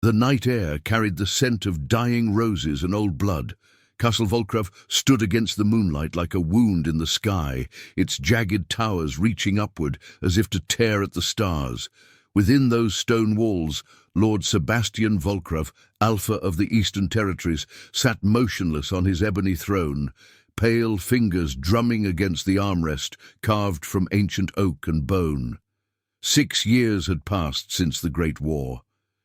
The night air carried the scent of dying roses and old blood. Castle Volcroft stood against the moonlight like a wound in the sky, its jagged towers reaching upward as if to tear at the stars. Within those stone walls, Lord Sebastian Volcroft, Alpha of the Eastern Territories, sat motionless on his ebony throne, pale fingers drumming against the armrest carved from ancient oak and bone. 6 years had passed since the Great War.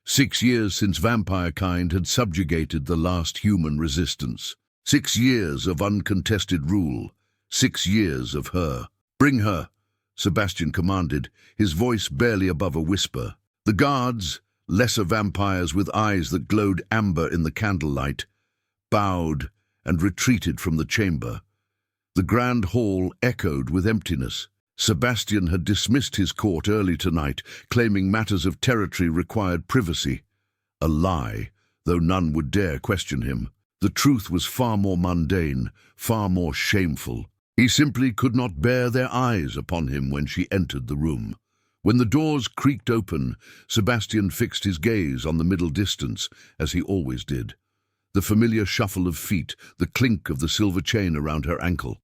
6 years since vampire kind had subjugated the last human resistance. 6 years of uncontested rule. 6 years of her. "Bring her," Sebastian commanded, his voice barely above a whisper. The guards, lesser vampires with eyes that glowed amber in the candlelight, bowed and retreated from the chamber. The grand hall echoed with emptiness. Sebastian had dismissed his court early tonight, claiming matters of territory required privacy. A lie, though none would dare question him. The truth was far more mundane, far more shameful. He simply could not bear their eyes upon him when she entered the room. When the doors creaked open, Sebastian fixed his gaze on the middle distance, as he always did. The familiar shuffle of feet, the clink of the silver chain around her ankle.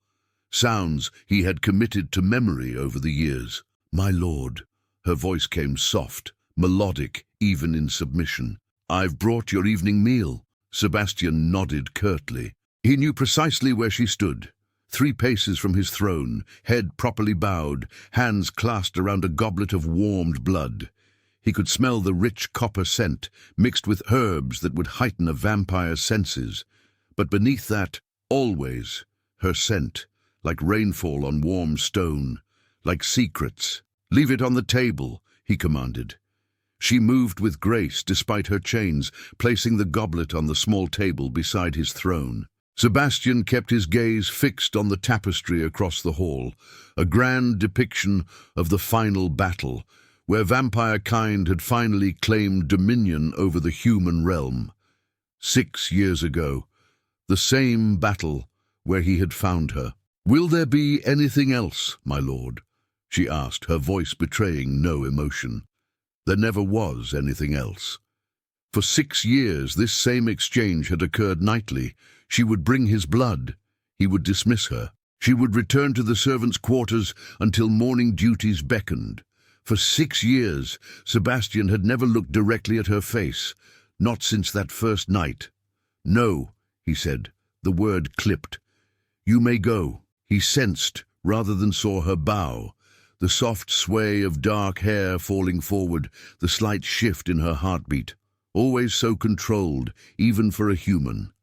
Sounds he had committed to memory over the years. "My lord," her voice came soft, melodic, even in submission. "I've brought your evening meal." Sebastian nodded curtly. He knew precisely where she stood. 3 paces from his throne, head properly bowed, hands clasped around a goblet of warmed blood. He could smell the rich copper scent, mixed with herbs that would heighten a vampire's senses. But beneath that, always, her scent, like rainfall on warm stone, like secrets. "Leave it on the table," he commanded. She moved with grace despite her chains, placing the goblet on the small table beside his throne. Sebastian kept his gaze fixed on the tapestry across the hall, a grand depiction of the final battle, where vampire kind had finally claimed dominion over the human realm. 6 years ago, the same battle where he had found her. "Will there be anything else, my lord?" she asked, her voice betraying no emotion. There never was anything else. For 6 years this same exchange had occurred nightly. She would bring his blood. He would dismiss her. She would return to the servants' quarters until morning duties beckoned. For 6 years, Sebastian had never looked directly at her face, not since that first night. "No," he said, the word clipped. "You may go." He sensed, rather than saw, her bow, the soft sway of dark hair falling forward, the slight shift in her heartbeat, always so controlled, even for a human.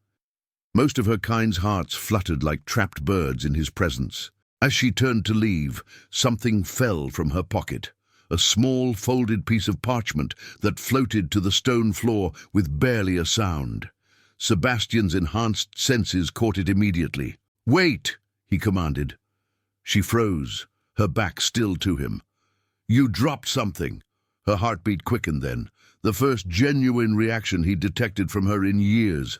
Most of her kind's hearts fluttered like trapped birds in his presence. As she turned to leave, something fell from her pocket, a small folded piece of parchment that floated to the stone floor with barely a sound. Sebastian's enhanced senses caught it immediately. "Wait!" he commanded. She froze, her back still to him. "You dropped something." Her heartbeat quickened then, the first genuine reaction he detected from her in years.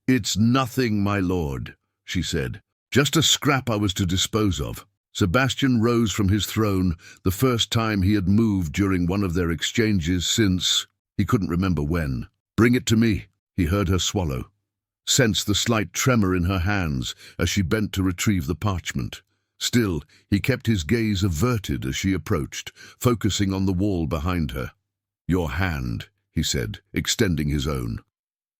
"It's nothing, my lord," she said. "Just a scrap I was to dispose of." Sebastian rose from his throne, the first time he had moved during one of their exchanges since, he couldn't remember when. "Bring it to me." He heard her swallow, sensed the slight tremor in her hands as she bent to retrieve the parchment. Still, he kept his gaze averted as she approached, focusing on the wall behind her. "Your hand," he said, extending his own.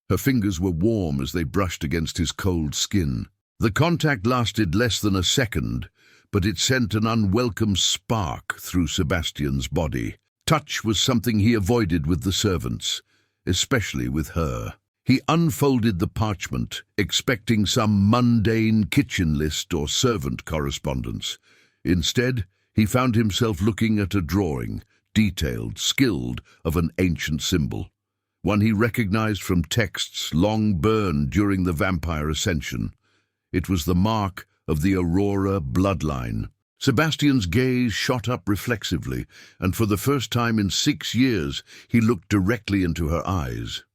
Her fingers were warm as they brushed against his cold skin. The contact lasted less than a second, but it sent an unwelcome spark through Sebastian's body. Touch was something he avoided with the servants, especially with her. He unfolded the parchment, expecting some mundane kitchen list or servant correspondence. Instead, he found himself looking at a drawing, detailed, skilled, of an ancient symbol, one he recognized from texts long burned during the vampire ascension. It was the mark of the Aurora bloodline. Sebastian's gaze shot up reflexively, and for the first time in 6 years, he looked directly into her eyes.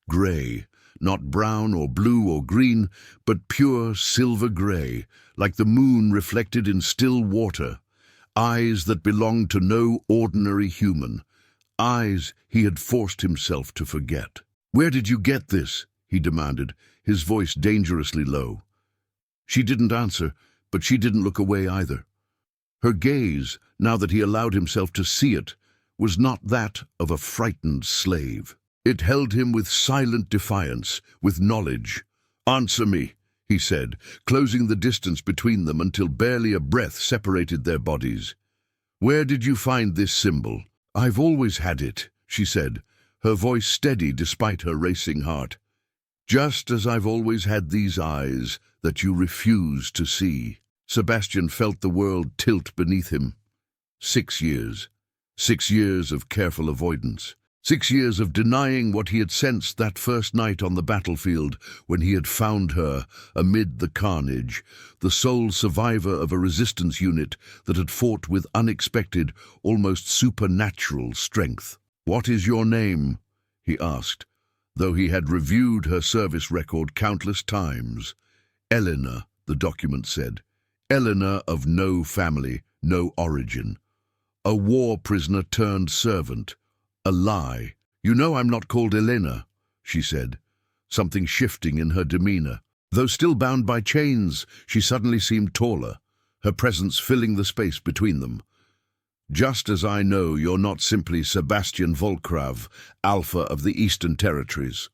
Grey, not brown or blue or green, but pure silver grey, like the moon reflected in still water. Eyes that belonged to no ordinary human. eyes he had forced himself to forget. "Where did you get this?" he demanded, his voice dangerously low. She didn't answer, but she didn't look away either. Her gaze, now that he allowed himself to see it, was not that of a frightened slave. It held him with silent defiance, with knowledge. "Answer me," he said, closing the distance between them until barely a breath separated their bodies. "Where did you find this symbol?" "I've always had it," she said, her voice steady despite her racing heart. "Just as I've always had these eyes that you refuse to see." Sebastian felt the world tilt beneath him. 6 years. 6 years of careful avoidance. 6 years of denying what he had sensed that first night on the battlefield when he had found her amid the carnage, the sole survivor of a resistance unit that had fought with unexpected, almost supernatural strength. "What is your name?" he asked, though he had reviewed her service record countless times. "Eleanor," the document said. "Eleanor of no family, no origin. A war prisoner turned servant. A lie." "You know I'm not called Elena," she said, something shifting in her demeanor. Though still bound by chains, she suddenly seemed taller, her presence filling the space between them. "Just as I know you're not simply Sebastian Volkrav, Alpha of the Eastern Territories."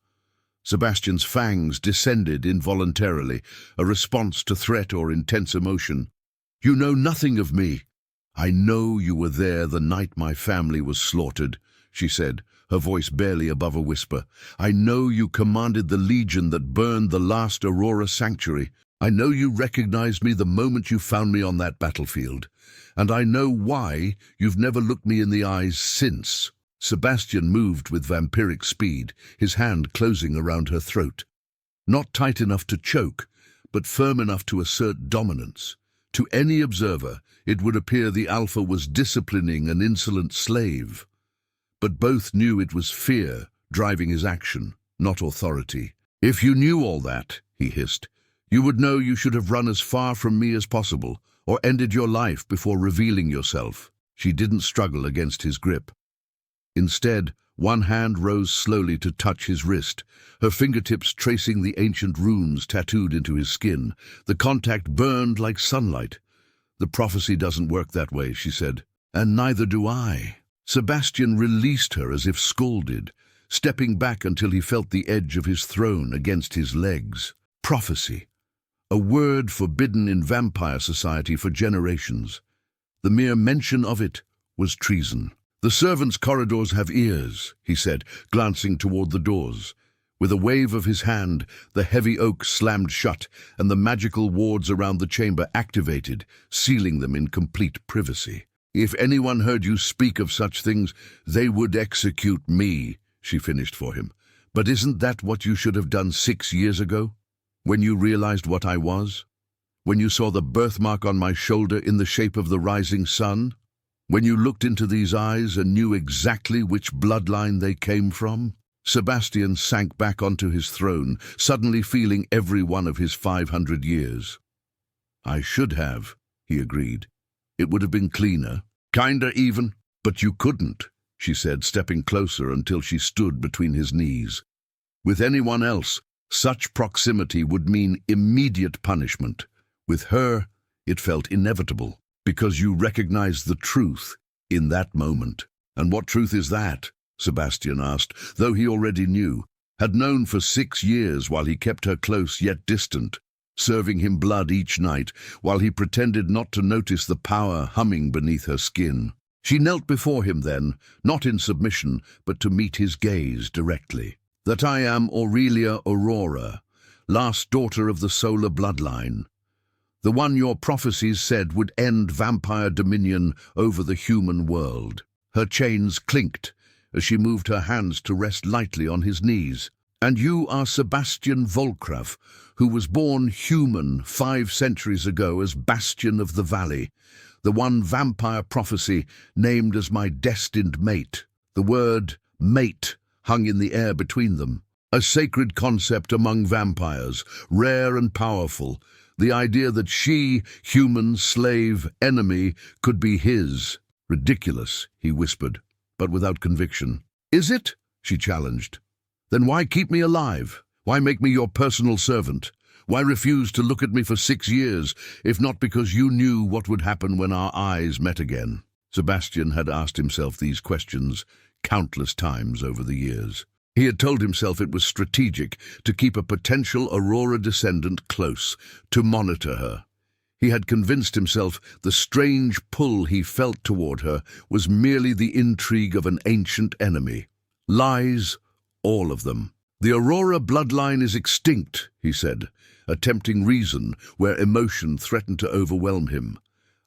Sebastian's fangs descended involuntarily, a response to threat or intense emotion. "You know nothing of me." "I know you were there the night my family was slaughtered," she said, her voice barely above a whisper. "I know you commanded the legion that burned the last Aurora sanctuary. I know you recognized me the moment you found me on that battlefield. And I know why you've never looked me in the eyes since." Sebastian moved with vampiric speed, his hand closing around her throat. Not tight enough to choke, but firm enough to assert dominance. To any observer, it would appear the Alpha was disciplining an insolent slave. But both knew it was fear driving his action, not authority. "If you knew all that," he hissed, "you would know you should have run as far from me as possible, or ended your life before revealing yourself." She didn't struggle against his grip. Instead, one hand rose slowly to touch his wrist, her fingertips tracing the ancient runes tattooed into his skin. The contact burned like sunlight. "The prophecy doesn't work that way," she said. "And neither do I." Sebastian released her as if scalded, stepping back until he felt the edge of his throne against his legs. Prophecy. A word forbidden in vampire society for generations. The mere mention of it was treason. "The servants' corridors have ears," he said, glancing toward the doors. With a wave of his hand, the heavy oak slammed shut, and the magical wards around the chamber activated, sealing them in complete privacy. "If anyone heard you speak of such things, they would execute me," she finished for him. "But isn't that what you should have done 6 years ago? When you realized what I was? When you saw the birthmark on my shoulder in the shape of the rising sun? When you looked into these eyes and knew exactly which bloodline they came from?" Sebastian sank back onto his throne, suddenly feeling every one of his 500 years. "I should have," he agreed. "It would have been cleaner. Kinder even. But you couldn't," she said, stepping closer until she stood between his knees. "With anyone else, such proximity would mean immediate punishment. With her, it felt inevitable, because you recognized the truth in that moment." "And what truth is that?" Sebastian asked, though he already knew, had known for 6 years while he kept her close yet distant, serving him blood each night while he pretended not to notice the power humming beneath her skin. She knelt before him then, not in submission, but to meet his gaze directly. "That I am Aurelia Aurora, last daughter of the solar bloodline. The one your prophecies said would end vampire dominion over the human world." Her chains clinked as she moved her hands to rest lightly on his knees. "And you are Sebastian Volkrav, who was born human 5 centuries ago as Bastion of the Valley, the one vampire prophecy named as my destined mate." The word mate hung in the air between them, a sacred concept among vampires, rare and powerful. The idea that she, human, slave, enemy, could be his. "Ridiculous," he whispered. but without conviction. "Is it?" she challenged. "Then why keep me alive? Why make me your personal servant? Why refuse to look at me for 6 years, if not because you knew what would happen when our eyes met again?" Sebastian had asked himself these questions countless times over the years. He had told himself it was strategic to keep a potential Aurora descendant close, to monitor her. He had convinced himself the strange pull he felt toward her was merely the intrigue of an ancient enemy. Lies, all of them. "The Aurora bloodline is extinct," he said, attempting reason where emotion threatened to overwhelm him.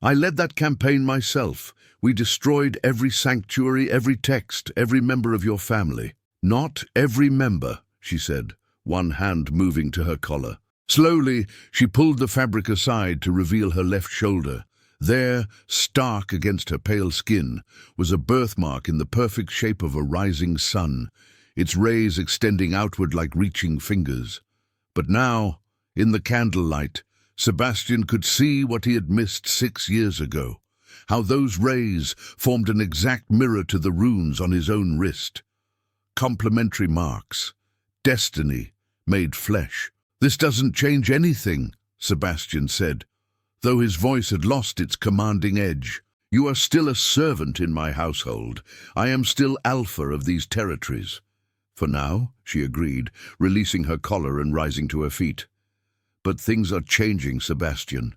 "I led that campaign myself. We destroyed every sanctuary, every text, every member of your family." "Not every member," she said, one hand moving to her collar. Slowly, she pulled the fabric aside to reveal her left shoulder. There, stark against her pale skin, was a birthmark in the perfect shape of a rising sun, its rays extending outward like reaching fingers. But now, in the candlelight, Sebastian could see what he had missed 6 years ago, how those rays formed an exact mirror to the runes on his own wrist. Complementary marks. Destiny made flesh. "This doesn't change anything," Sebastian said, though his voice had lost its commanding edge. "You are still a servant in my household. I am still alpha of these territories." "For now," she agreed, releasing her collar and rising to her feet. "But things are changing, Sebastian.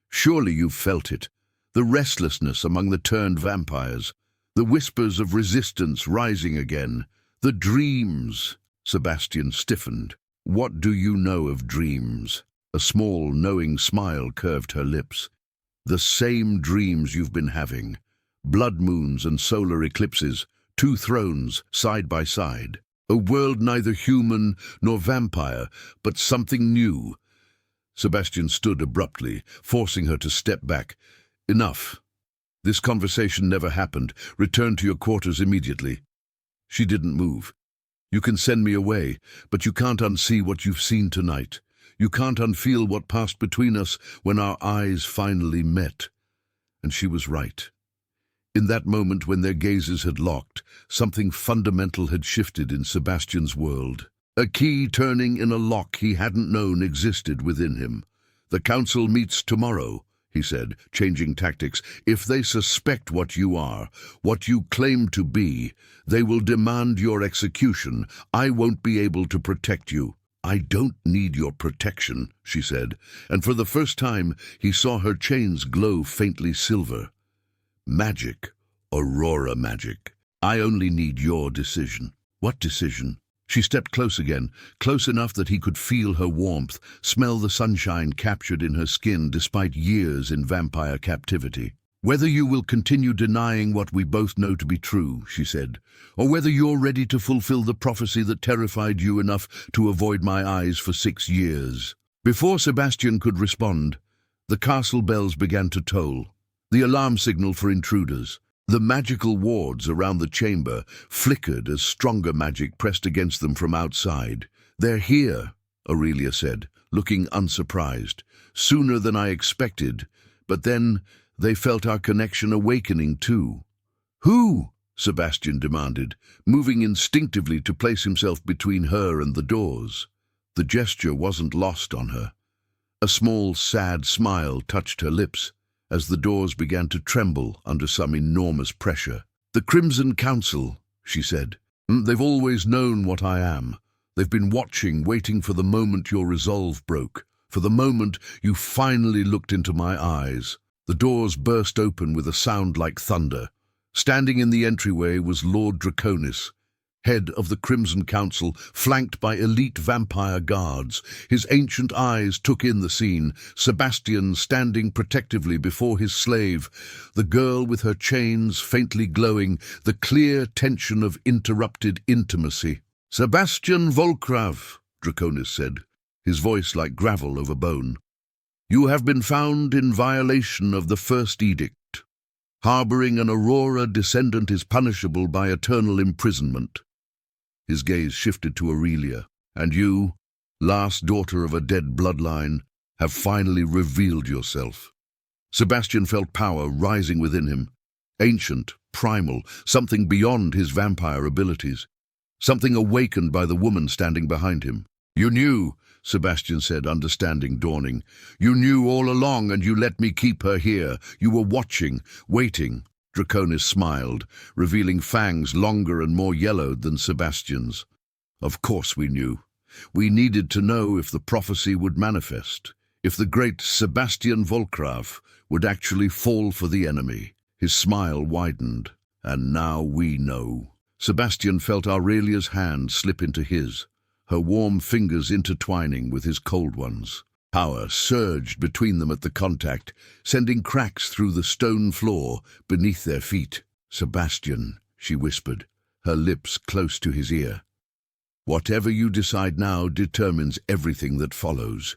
Surely you've felt it. The restlessness among the turned vampires, the whispers of resistance rising again, the dreams." Sebastian stiffened. "What do you know of dreams?" A small, knowing smile curved her lips. "The same dreams you've been having. Blood moons and solar eclipses, 2 thrones side by side. A world neither human nor vampire, but something new." Sebastian stood abruptly, forcing her to step back. "Enough. This conversation never happened. Return to your quarters immediately." She didn't move. "You can send me away, but you can't unsee what you've seen tonight. You can't unfeel what passed between us when our eyes finally met." And she was right. In that moment when their gazes had locked, something fundamental had shifted in Sebastian's world. A key turning in a lock he hadn't known existed within him. "The council meets tomorrow," he said, changing tactics. "If they suspect what you are, what you claim to be, they will demand your execution. I won't be able to protect you." "I don't need your protection," she said, and for the first time he saw her chains glow faintly silver. "Magic, Aurora magic. I only need your decision." "What decision?" She stepped close again, close enough that he could feel her warmth, smell the sunshine captured in her skin despite years in vampire captivity. "Whether you will continue denying what we both know to be true," she said, "or whether you're ready to fulfill the prophecy that terrified you enough to avoid my eyes for 6 years." Before Sebastian could respond, the castle bells began to toll, the alarm signal for intruders. The magical wards around the chamber flickered as stronger magic pressed against them from outside. "They're here," Aurelia said, looking unsurprised. "Sooner than I expected, but then they felt our connection awakening too." "Who?" Sebastian demanded, moving instinctively to place himself between her and the doors. The gesture wasn't lost on her. A small, sad smile touched her lips as the doors began to tremble under some enormous pressure. "The Crimson Council," she said. "They've always known what I am. They've been watching, waiting for the moment your resolve broke, for the moment you finally looked into my eyes." The doors burst open with a sound like thunder. Standing in the entryway was Lord Draconis, head of the Crimson Council, flanked by elite vampire guards. His ancient eyes took in the scene, Sebastian standing protectively before his slave, the girl with her chains faintly glowing, the clear tension of interrupted intimacy. "Sebastian Volcrav," Draconis said, his voice like gravel over bone. "You have been found in violation of the First Edict. Harboring an Aurora descendant is punishable by eternal imprisonment." His gaze shifted to Aurelia. "And you, last daughter of a dead bloodline, have finally revealed yourself." Sebastian felt power rising within him, ancient primal, something beyond his vampire abilities. Something awakened by the woman standing behind him. "You knew," Sebastian said, understanding dawning. "You knew all along, and you let me keep her here. You were watching, waiting." Draconis smiled, revealing fangs longer and more yellowed than Sebastian's. "Of course we knew. We needed to know if the prophecy would manifest, if the great Sebastian Volcraf would actually fall for the enemy." His smile widened. "And now we know." Sebastian felt Aurelia's hand slip into his, her warm fingers intertwining with his cold ones. Power surged between them at the contact, sending cracks through the stone floor beneath their feet. "Sebastian," she whispered, her lips close to his ear. "Whatever you decide now determines everything that follows,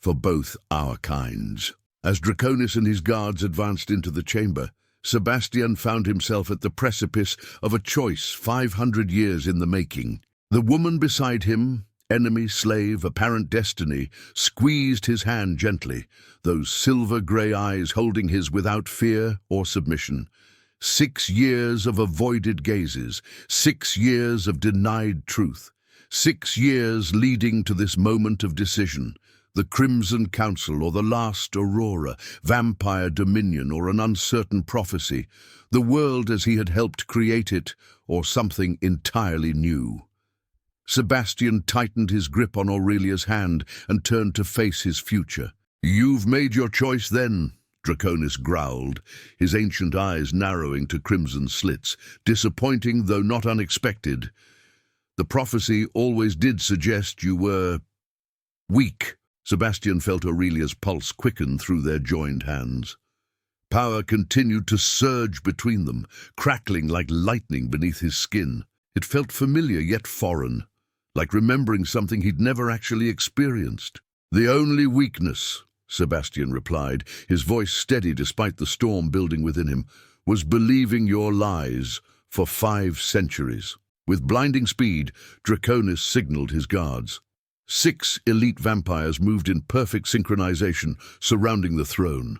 for both our kinds." As Draconis and his guards advanced into the chamber, Sebastian found himself at the precipice of a choice 500 years in the making. The woman beside him, enemy, slave, apparent destiny, squeezed his hand gently, those silver-grey eyes holding his without fear or submission. 6 years of avoided gazes, 6 years of denied truth, 6 years leading to this moment of decision. The Crimson Council or the last Aurora, vampire dominion or an uncertain prophecy, the world as he had helped create it or something entirely new. Sebastian tightened his grip on Aurelia's hand and turned to face his future. "You've made your choice then," Draconis growled, his ancient eyes narrowing to crimson slits, disappointing though not unexpected. "The prophecy always did suggest you were weak." Sebastian felt Aurelia's pulse quicken through their joined hands. Power continued to surge between them, crackling like lightning beneath his skin. It felt familiar yet foreign, like remembering something he'd never actually experienced. "The only weakness," Sebastian replied, his voice steady despite the storm building within him, "was believing your lies for 5 centuries. With blinding speed, Draconis signaled his guards. 6 elite vampires moved in perfect synchronization, surrounding the throne.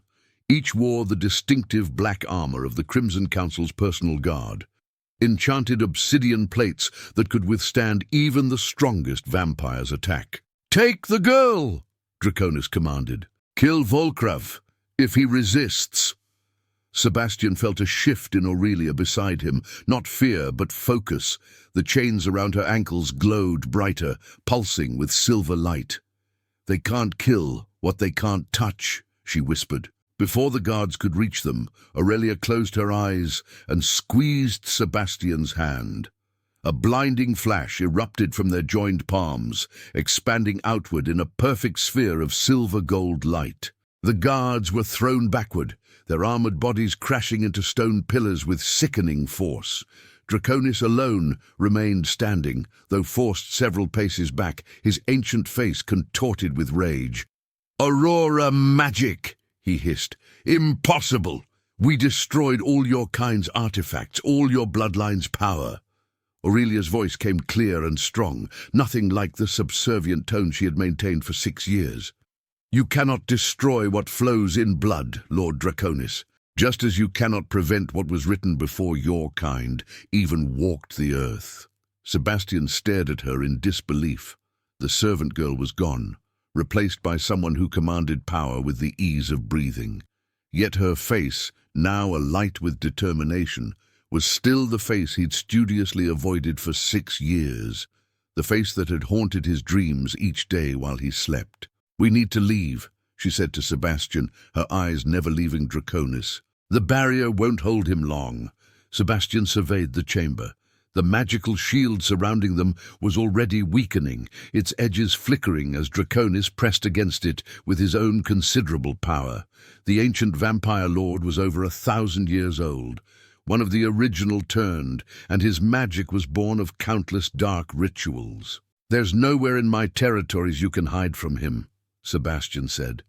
Each wore the distinctive black armor of the Crimson Council's personal guard, enchanted obsidian plates that could withstand even the strongest vampire's attack. "Take the girl!" Draconis commanded. "Kill Volcraf if he resists." Sebastian felt a shift in Aurelia beside him, not fear but focus. The chains around her ankles glowed brighter, pulsing with silver light. "They can't kill what they can't touch," she whispered. Before the guards could reach them, Aurelia closed her eyes and squeezed Sebastian's hand. A blinding flash erupted from their joined palms, expanding outward in a perfect sphere of silver-gold light. The guards were thrown backward, their armored bodies crashing into stone pillars with sickening force. Draconis alone remained standing, though forced several paces back, his ancient face contorted with rage. "Aurora magic!" he hissed. "Impossible! We destroyed all your kind's artifacts, all your bloodline's power." Aurelia's voice came clear and strong, nothing like the subservient tone she had maintained for 6 years. "You cannot destroy what flows in blood, Lord Draconis, just as you cannot prevent what was written before your kind even walked the earth." Sebastian stared at her in disbelief. The servant girl was gone, replaced by someone who commanded power with the ease of breathing. Yet her face, now alight with determination, was still the face he'd studiously avoided for 6 years, the face that had haunted his dreams each day while he slept. "We need to leave," she said to Sebastian, her eyes never leaving Draconis. "The barrier won't hold him long." Sebastian surveyed the chamber. The magical shield surrounding them was already weakening, its edges flickering as Draconis pressed against it with his own considerable power. The ancient vampire lord was over 1,000 years old. One of the original turned, and his magic was born of countless dark rituals. "There's nowhere in my territories you can hide from him," Sebastian said.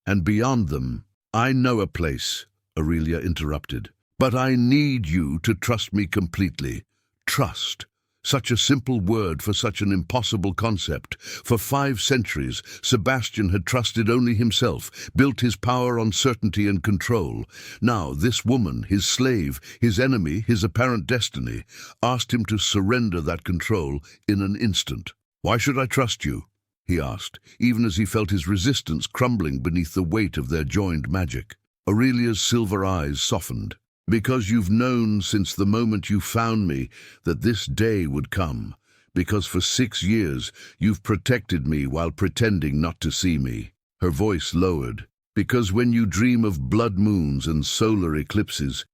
"And beyond them, I know a place," Aurelia interrupted. "But I need you to trust me completely. Trust. Such a simple word for such an impossible concept. For 5 centuries, Sebastian had trusted only himself, built his power on certainty and control. Now, this woman, his slave, his enemy, his apparent destiny, asked him to surrender that control in an instant. "Why should I trust you?" he asked, even as he felt his resistance crumbling beneath the weight of their joined magic. Aurelia's silver eyes softened. "Because you've known since the moment you found me that this day would come. Because for 6 years you've protected me while pretending not to see me." Her voice lowered. "Because when you dream of blood moons and solar eclipses,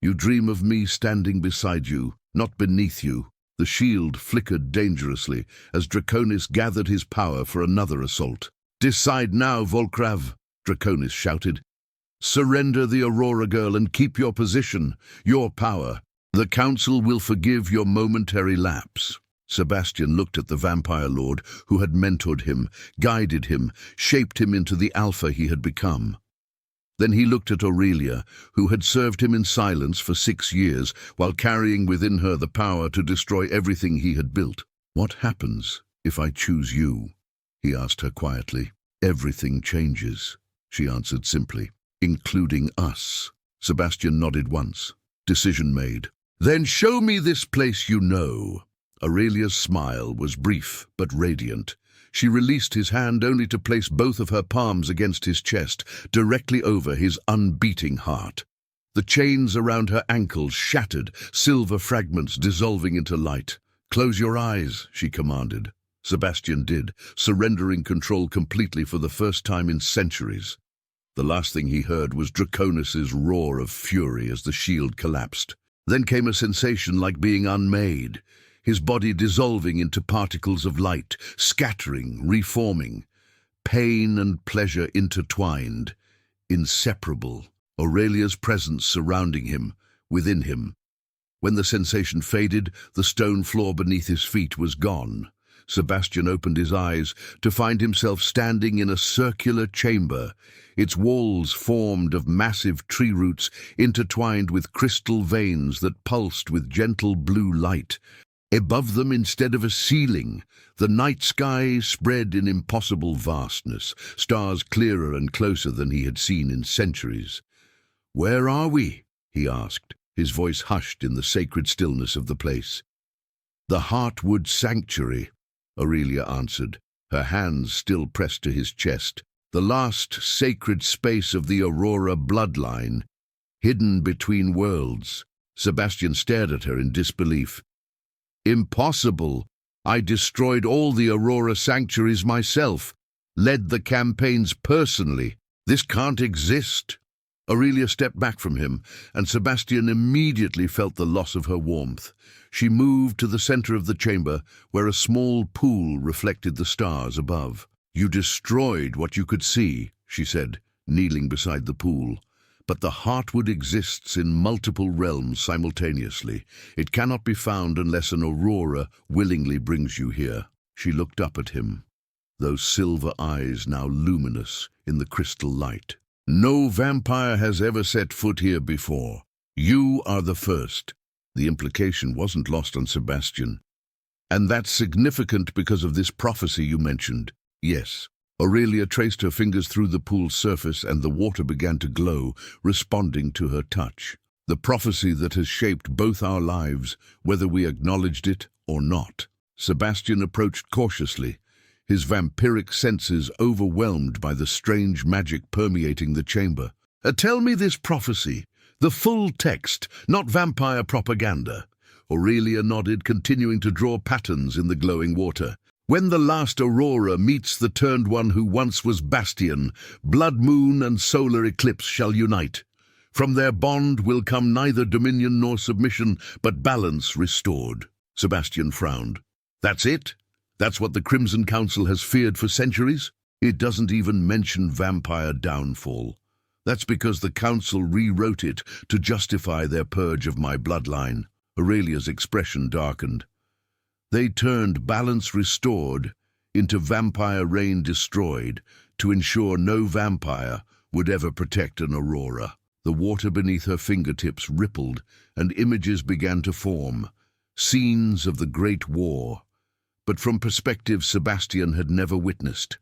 you dream of me standing beside you, not beneath you." The shield flickered dangerously as Draconis gathered his power for another assault. "Decide now, Volcrav," Draconis shouted. "Surrender the Aurora Girl and keep your position, your power. The Council will forgive your momentary lapse." Sebastian looked at the Vampire Lord who had mentored him, guided him, shaped him into the alpha he had become. Then he looked at Aurelia, who had served him in silence for 6 years while carrying within her the power to destroy everything he had built. "What happens if I choose you?" he asked her quietly. "Everything changes," she answered simply. "Including us." Sebastian nodded once. "Decision made." "Then show me this place you know." Aurelia's smile was brief but radiant. She released his hand only to place both of her palms against his chest, directly over his unbeating heart. The chains around her ankles shattered, silver fragments dissolving into light. "Close your eyes," she commanded. Sebastian did, surrendering control completely for the first time in centuries. The last thing he heard was Draconis' roar of fury as the shield collapsed. Then came a sensation like being unmade, his body dissolving into particles of light, scattering, reforming. Pain and pleasure intertwined, inseparable. Aurelia's presence surrounding him, within him. When the sensation faded, the stone floor beneath his feet was gone. Sebastian opened his eyes to find himself standing in a circular chamber, its walls formed of massive tree roots intertwined with crystal veins that pulsed with gentle blue light. Above them, instead of a ceiling, the night sky spread in impossible vastness, stars clearer and closer than he had seen in centuries. "Where are we?" he asked, his voice hushed in the sacred stillness of the place. "The Heartwood Sanctuary," Aurelia answered, her hands still pressed to his chest. "The last sacred space of the Aurora bloodline, hidden between worlds." Sebastian stared at her in disbelief. "Impossible! I destroyed all the Aurora sanctuaries myself, led the campaigns personally. This can't exist." Aurelia stepped back from him, and Sebastian immediately felt the loss of her warmth. She moved to the center of the chamber, where a small pool reflected the stars above. "You destroyed what you could see," she said, kneeling beside the pool. "But the Heartwood exists in multiple realms simultaneously. It cannot be found unless an Aurora willingly brings you here." She looked up at him, those silver eyes now luminous in the crystal light. "No vampire has ever set foot here before. You are the first." The implication wasn't lost on Sebastian. "And that's significant because of this prophecy you mentioned." "Yes." Aurelia traced her fingers through the pool's surface and the water began to glow, responding to her touch. "The prophecy that has shaped both our lives, whether we acknowledged it or not." Sebastian approached cautiously, his vampiric senses overwhelmed by the strange magic permeating the chamber. "Tell me this prophecy, the full text, not vampire propaganda." Aurelia nodded, continuing to draw patterns in the glowing water. "When the last Aurora meets the turned one who once was Bastion, blood moon and solar eclipse shall unite. From their bond will come neither dominion nor submission, but balance restored." Sebastian frowned. "That's it? That's what the Crimson Council has feared for centuries? It doesn't even mention vampire downfall. That's because the Council rewrote it to justify their purge of my bloodline." Aurelia's expression darkened. "They turned balance restored into vampire reign destroyed to ensure no vampire would ever protect an Aurora." The water beneath her fingertips rippled and images began to form. scenes of the Great War, but from perspectives Sebastian had never witnessed.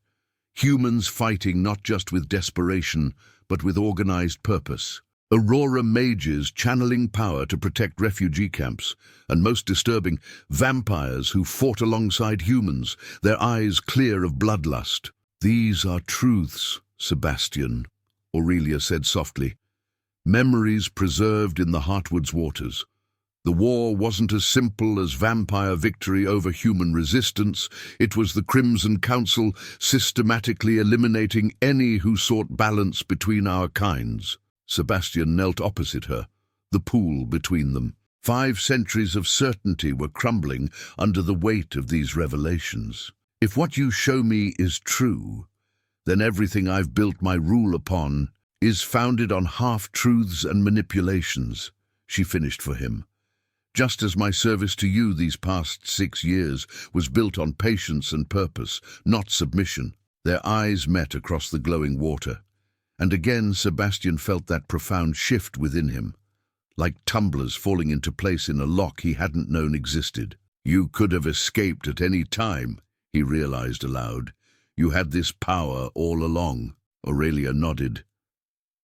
Humans fighting not just with desperation, but with organized purpose. Aurora mages channeling power to protect refugee camps, and most disturbing, vampires who fought alongside humans, their eyes clear of bloodlust. "These are truths, Sebastian," Aurelia said softly. "Memories preserved in the Heartwood's waters. The war wasn't as simple as vampire victory over human resistance. It was the Crimson Council systematically eliminating any who sought balance between our kinds." Sebastian knelt opposite her, the pool between them. 5 centuries of certainty were crumbling under the weight of these revelations. "If what you show me is true, then everything I've built my rule upon is founded on half-truths and manipulations," she finished for him. "Just as my service to you these past 6 years was built on patience and purpose, not submission." Their eyes met across the glowing water, and again Sebastian felt that profound shift within him, like tumblers falling into place in a lock he hadn't known existed. "You could have escaped at any time," he realized aloud. "You had this power all along." Aurelia nodded.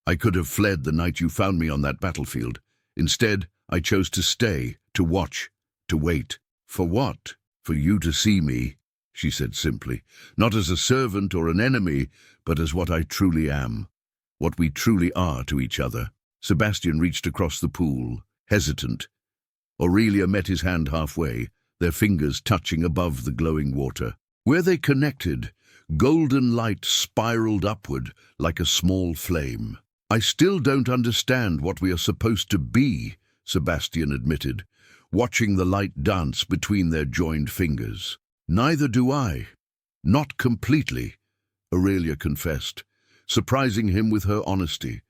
"I could have fled the night you found me on that battlefield. Instead, I chose to stay, to watch, to wait." "For what?" "For you to see me," she said simply. "Not as a servant or an enemy, but as what I truly am. What we truly are to each other." Sebastian reached across the pool, hesitant. Aurelia met his hand halfway, their fingers touching above the glowing water. Where they connected, golden light spiraled upward like a small flame. "I still don't understand what we are supposed to be," Sebastian admitted, watching the light dance between their joined fingers. "Neither do I. Not completely," Aurelia confessed, surprising him with her honesty.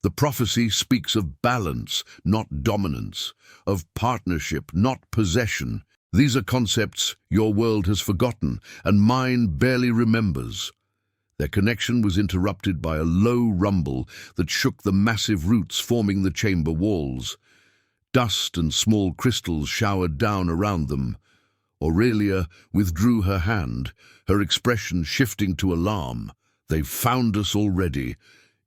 "The prophecy speaks of balance, not dominance, of partnership, not possession. These are concepts your world has forgotten, and mine barely remembers." Their connection was interrupted by a low rumble that shook the massive roots forming the chamber walls. Dust and small crystals showered down around them. Aurelia withdrew her hand, her expression shifting to alarm. "They've found us already."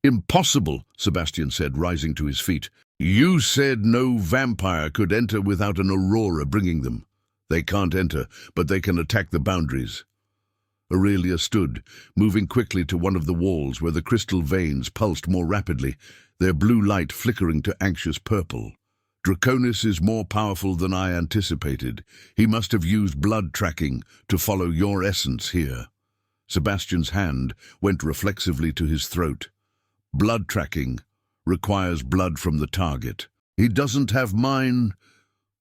"Impossible," Sebastian said, rising to his feet. "You said no vampire could enter without an aurora bringing them." "They can't enter, but they can attack the boundaries." Aurelia stood, moving quickly to one of the walls where the crystal veins pulsed more rapidly, their blue light flickering to anxious purple. "Draconis is more powerful than I anticipated. He must have used blood tracking to follow your essence here." Sebastian's hand went reflexively to his throat. "Blood tracking requires blood from the target." "He doesn't have mine."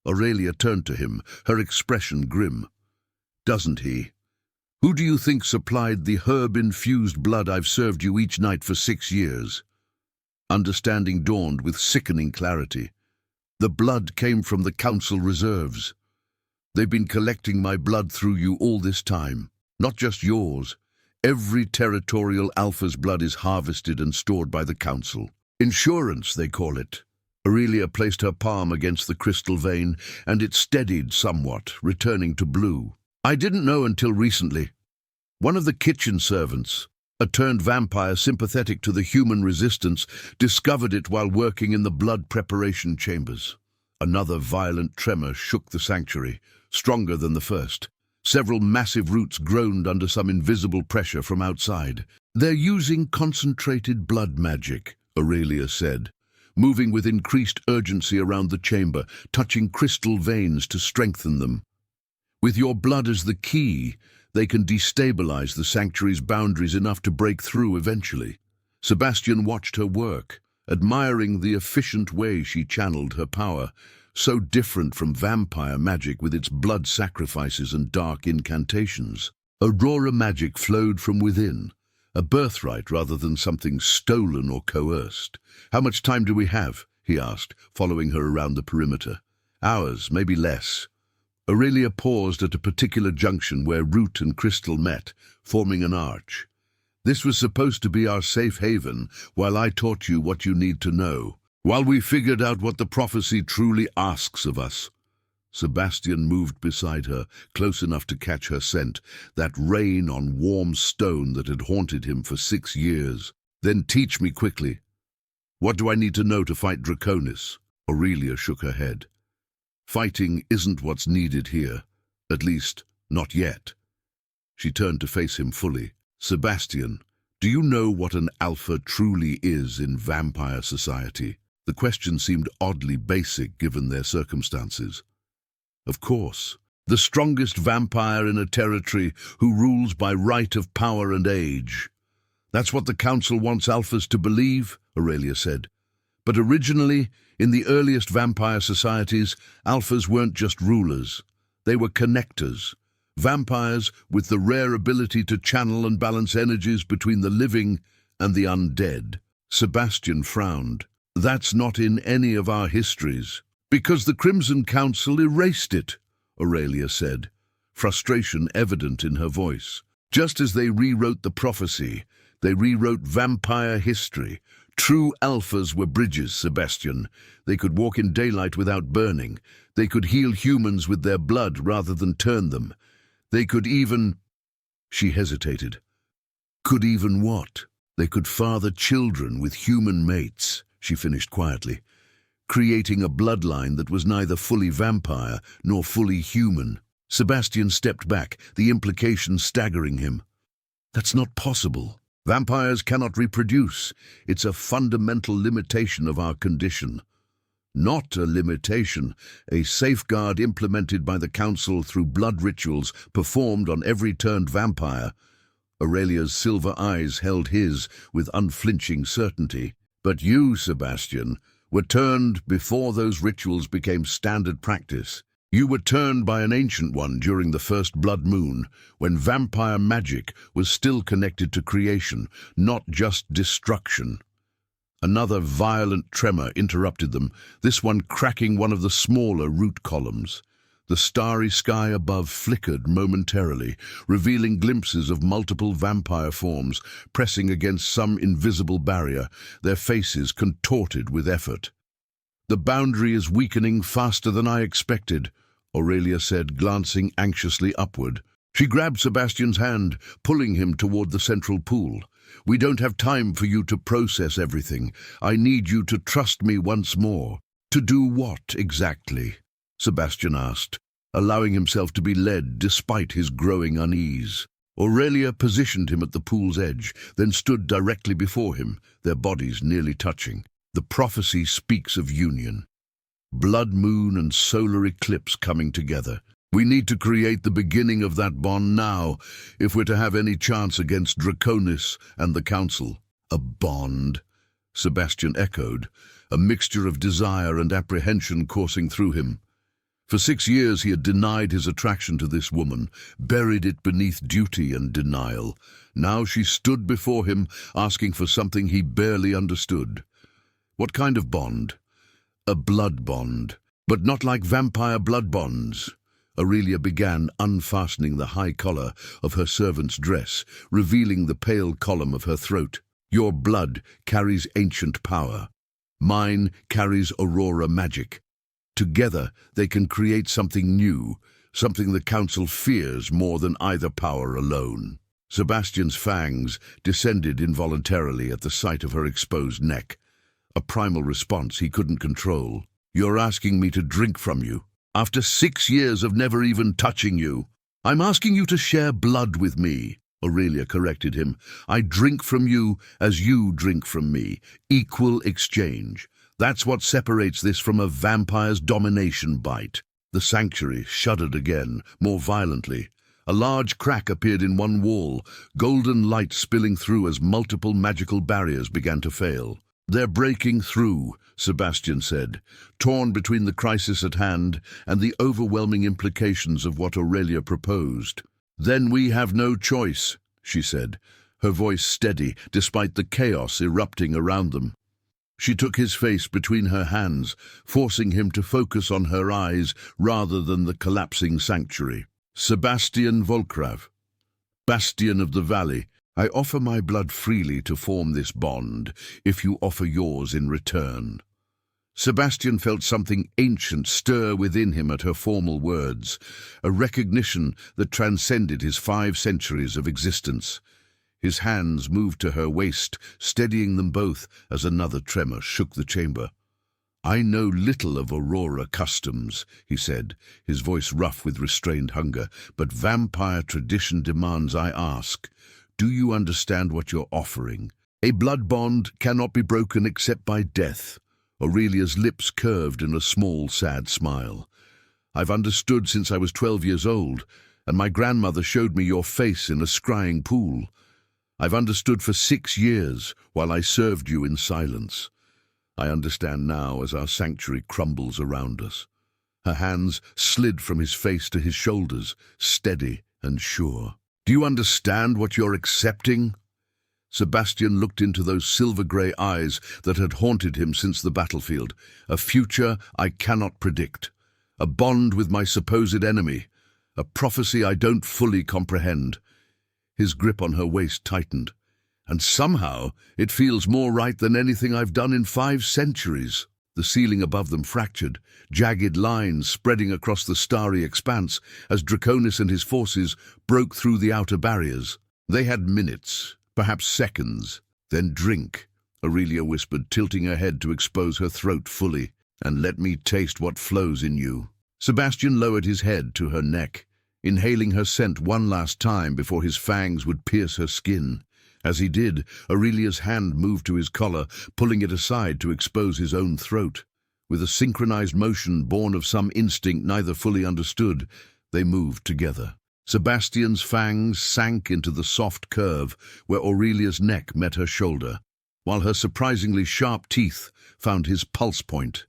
Aurelia turned to him, her expression grim. "Doesn't he? Who do you think supplied the herb-infused blood I've served you each night for 6 years?" Understanding dawned with sickening clarity. "The blood came from the Council reserves. They've been collecting my blood through you all this time. Not just yours. Every territorial alpha's blood is harvested and stored by the Council. Insurance, they call it." Aurelia placed her palm against the crystal vein, and it steadied somewhat, returning to blue. "I didn't know until recently. One of the kitchen servants, a turned vampire sympathetic to the human resistance, discovered it while working in the blood preparation chambers." Another violent tremor shook the sanctuary, stronger than the first. Several massive roots groaned under some invisible pressure from outside. "They're using concentrated blood magic," Aurelia said, moving with increased urgency around the chamber, touching crystal veins to strengthen them. "With your blood as the key, they can destabilize the sanctuary's boundaries enough to break through eventually." Sebastian watched her work, admiring the efficient way she channeled her power, so different from vampire magic with its blood sacrifices and dark incantations. Aurora magic flowed from within, a birthright rather than something stolen or coerced. "How much time do we have?" he asked, following her around the perimeter. "Hours, maybe less." Aurelia paused at a particular junction where root and crystal met, forming an arch. "This was supposed to be our safe haven, while I taught you what you need to know. While we figured out what the prophecy truly asks of us." Sebastian moved beside her, close enough to catch her scent, that rain on warm stone that had haunted him for 6 years. Then teach me quickly. What do I need to know to fight Draconis? Aurelia shook her head. Fighting isn't what's needed here. At least, not yet. She turned to face him fully. Sebastian, do you know what an alpha truly is in vampire society? The question seemed oddly basic given their circumstances. Of course, the strongest vampire in a territory who rules by right of power and age. That's what the Council wants alphas to believe, Aurelia said. But originally, in the earliest vampire societies, alphas weren't just rulers. They were connectors. Vampires with the rare ability to channel and balance energies between the living and the undead. Sebastian frowned. That's not in any of our histories. Because the Crimson Council erased it, Aurelia said, frustration evident in her voice. Just as they rewrote the prophecy, they rewrote vampire history. True alphas were bridges, Sebastian. They could walk in daylight without burning. They could heal humans with their blood rather than turn them. They could even... She hesitated. Could even what? They could father children with human mates, she finished quietly, creating a bloodline that was neither fully vampire nor fully human. Sebastian stepped back, the implication staggering him. That's not possible. Vampires cannot reproduce. It's a fundamental limitation of our condition. Not a limitation, a safeguard implemented by the Council through blood rituals performed on every turned vampire. Aurelia's silver eyes held his with unflinching certainty. But you, Sebastian, were turned before those rituals became standard practice. You were turned by an ancient one during the first blood moon, when vampire magic was still connected to creation, not just destruction. Another violent tremor interrupted them, this one cracking one of the smaller root columns. The starry sky above flickered momentarily, revealing glimpses of multiple vampire forms pressing against some invisible barrier, their faces contorted with effort. The boundary is weakening faster than I expected, Aurelia said, glancing anxiously upward. She grabbed Sebastian's hand, pulling him toward the central pool. We don't have time for you to process everything. I need you to trust me once more. To do what exactly? Sebastian asked, allowing himself to be led despite his growing unease. Aurelia positioned him at the pool's edge, then stood directly before him, their bodies nearly touching. The prophecy speaks of union. Blood moon and solar eclipse coming together. We need to create the beginning of that bond now, if we're to have any chance against Draconis and the Council. A bond? Sebastian echoed, a mixture of desire and apprehension coursing through him. For 6 years he had denied his attraction to this woman, buried it beneath duty and denial. Now she stood before him, asking for something he barely understood. What kind of bond? A blood bond, but not like vampire blood bonds. Aurelia began unfastening the high collar of her servant's dress, revealing the pale column of her throat. Your blood carries ancient power. Mine carries aurora magic. Together, they can create something new, something the Council fears more than either power alone. Sebastian's fangs descended involuntarily at the sight of her exposed neck, a primal response he couldn't control. You're asking me to drink from you, after 6 years of never even touching you. I'm asking you to share blood with me, Aurelia corrected him. I drink from you as you drink from me. Equal exchange. That's what separates this from a vampire's domination bite. The sanctuary shuddered again, more violently. A large crack appeared in one wall, golden light spilling through as multiple magical barriers began to fail. They're breaking through, Sebastian said, torn between the crisis at hand and the overwhelming implications of what Aurelia proposed. Then we have no choice, she said, her voice steady despite the chaos erupting around them. She took his face between her hands, forcing him to focus on her eyes rather than the collapsing sanctuary. Sebastian Volcrav, Bastion of the Valley, I offer my blood freely to form this bond, if you offer yours in return. Sebastian felt something ancient stir within him at her formal words, a recognition that transcended his 5 centuries of existence. His hands moved to her waist, steadying them both as another tremor shook the chamber. "I know little of Aurora customs," he said, his voice rough with restrained hunger, "but vampire tradition demands I ask, do you understand what you're offering? A blood bond cannot be broken except by death." Aurelia's lips curved in a small, sad smile. "I've understood since I was 12 years old, and my grandmother showed me your face in a scrying pool. I've understood for 6 years while I served you in silence. I understand now as our sanctuary crumbles around us." Her hands slid from his face to his shoulders, steady and sure. "Do you understand what you're accepting?" Sebastian looked into those silver-grey eyes that had haunted him since the battlefield. "A future I cannot predict. A bond with my supposed enemy. A prophecy I don't fully comprehend." His grip on her waist tightened. "And somehow it feels more right than anything I've done in 5 centuries. The ceiling above them fractured, jagged lines spreading across the starry expanse as Draconis and his forces broke through the outer barriers. They had minutes, perhaps seconds. "Then drink," Aurelia whispered, tilting her head to expose her throat fully, "and let me taste what flows in you." Sebastian lowered his head to her neck, inhaling her scent one last time before his fangs would pierce her skin. As he did, Aurelia's hand moved to his collar, pulling it aside to expose his own throat. With a synchronized motion born of some instinct neither fully understood, they moved together. Sebastian's fangs sank into the soft curve where Aurelia's neck met her shoulder, while her surprisingly sharp teeth found his pulse point.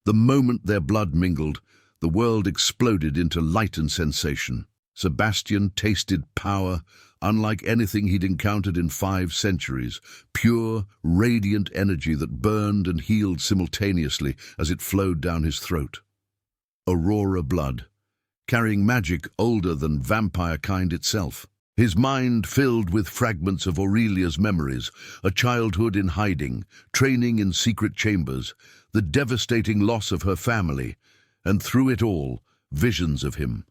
The moment their blood mingled, the world exploded into light and sensation. Sebastian tasted power unlike anything he'd encountered in 5 centuries, pure, radiant energy that burned and healed simultaneously as it flowed down his throat. Aurora blood, carrying magic older than vampire kind itself. His mind filled with fragments of Aurelia's memories, a childhood in hiding, training in secret chambers, the devastating loss of her family, and through it all, visions of him.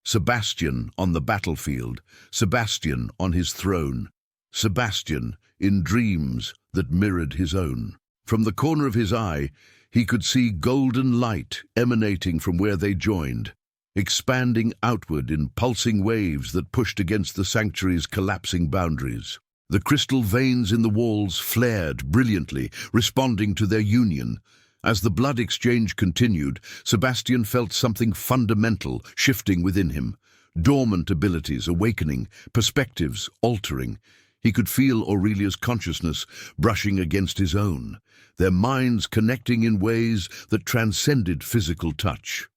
Sebastian on the battlefield, Sebastian on his throne, Sebastian in dreams that mirrored his own. From the corner of his eye, he could see golden light emanating from where they joined, expanding outward in pulsing waves that pushed against the sanctuary's collapsing boundaries. The crystal veins in the walls flared brilliantly, responding to their union. As the blood exchange continued, Sebastian felt something fundamental shifting within him. Dormant abilities awakening, perspectives altering. He could feel Aurelia's consciousness brushing against his own, their minds connecting in ways that transcended physical touch.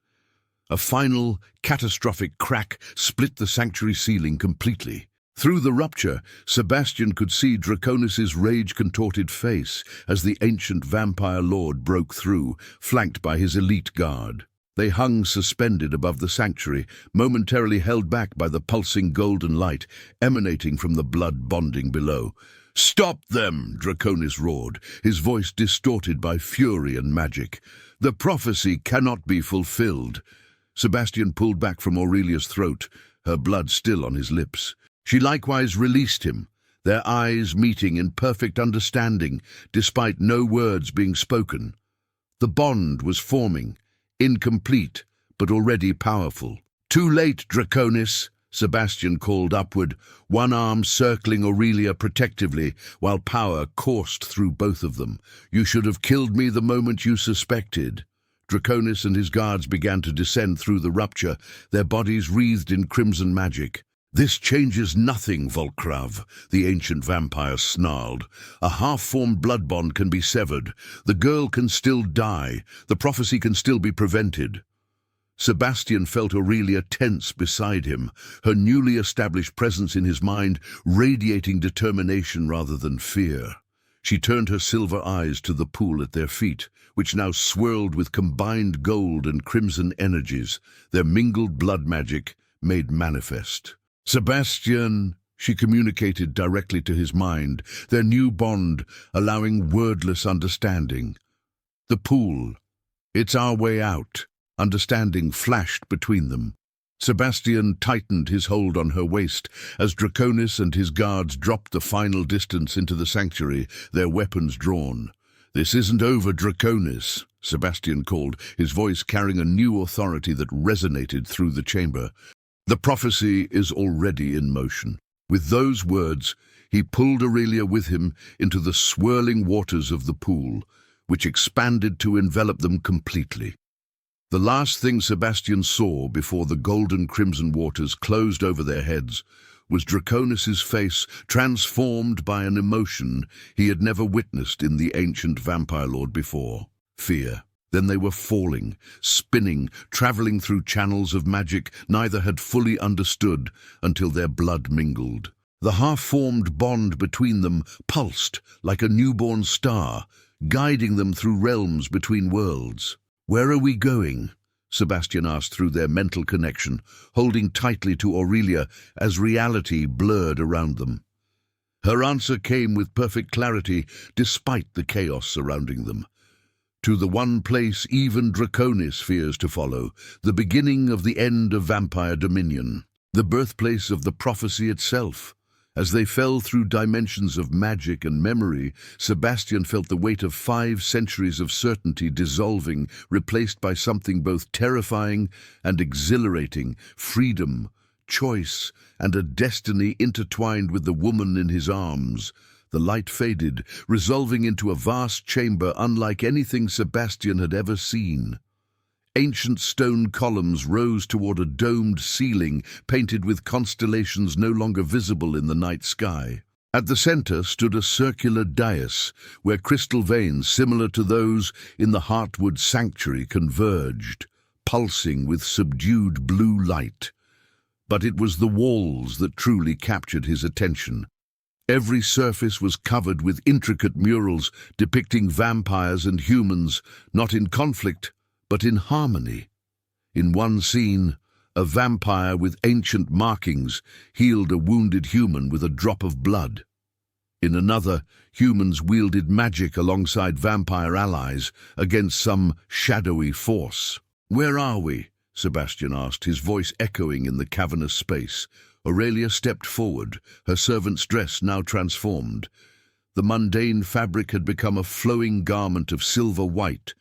A final, catastrophic crack split the sanctuary ceiling completely. Through the rupture, Sebastian could see Draconis' rage-contorted face as the ancient vampire lord broke through, flanked by his elite guard. They hung suspended above the sanctuary, momentarily held back by the pulsing golden light emanating from the blood bonding below. "Stop them!" Draconis roared, his voice distorted by fury and magic. "The prophecy cannot be fulfilled." Sebastian pulled back from Aurelia's throat, her blood still on his lips. She likewise released him, their eyes meeting in perfect understanding, despite no words being spoken. The bond was forming, incomplete, but already powerful. "Too late, Draconis," Sebastian called upward, one arm circling Aurelia protectively, while power coursed through both of them. "You should have killed me the moment you suspected." Draconis and his guards began to descend through the rupture, their bodies wreathed in crimson magic. "This changes nothing, Volkrav," the ancient vampire snarled. "A half-formed blood bond can be severed. The girl can still die. The prophecy can still be prevented." Sebastian felt Aurelia tense beside him, her newly established presence in his mind radiating determination rather than fear. She turned her silver eyes to the pool at their feet, which now swirled with combined gold and crimson energies, their mingled blood magic made manifest. "Sebastian," she communicated directly to his mind, their new bond allowing wordless understanding. The pool. It's our way out. Understanding flashed between them. Sebastian tightened his hold on her waist as Draconis and his guards dropped the final distance into the sanctuary, their weapons drawn. "This isn't over, Draconis," Sebastian called, his voice carrying a new authority that resonated through the chamber. "The prophecy is already in motion." With those words, he pulled Aurelia with him into the swirling waters of the pool, which expanded to envelop them completely. The last thing Sebastian saw before the golden-crimson waters closed over their heads was Draconis' face transformed by an emotion he had never witnessed in the ancient vampire lord before: fear. Then they were falling, spinning, traveling through channels of magic neither had fully understood until their blood mingled. The half-formed bond between them pulsed like a newborn star, guiding them through realms between worlds. "Where are we going?" Sebastian asked through their mental connection, holding tightly to Aurelia as reality blurred around them. Her answer came with perfect clarity despite the chaos surrounding them. "To the one place even Draconis fears to follow, the beginning of the end of vampire dominion, the birthplace of the prophecy itself." As they fell through dimensions of magic and memory, Sebastian felt the weight of 5 centuries of certainty dissolving, replaced by something both terrifying and exhilarating: freedom, choice, and a destiny intertwined with the woman in his arms. The light faded, resolving into a vast chamber unlike anything Sebastian had ever seen. Ancient stone columns rose toward a domed ceiling, painted with constellations no longer visible in the night sky. At the center stood a circular dais, where crystal veins similar to those in the Heartwood Sanctuary converged, pulsing with subdued blue light. But it was the walls that truly captured his attention. Every surface was covered with intricate murals depicting vampires and humans, not in conflict, but in harmony. In one scene, a vampire with ancient markings healed a wounded human with a drop of blood. In another, humans wielded magic alongside vampire allies against some shadowy force. "Where are we?" Sebastian asked, his voice echoing in the cavernous space. Aurelia stepped forward, her servant's dress now transformed. The mundane fabric had become a flowing garment of silver white,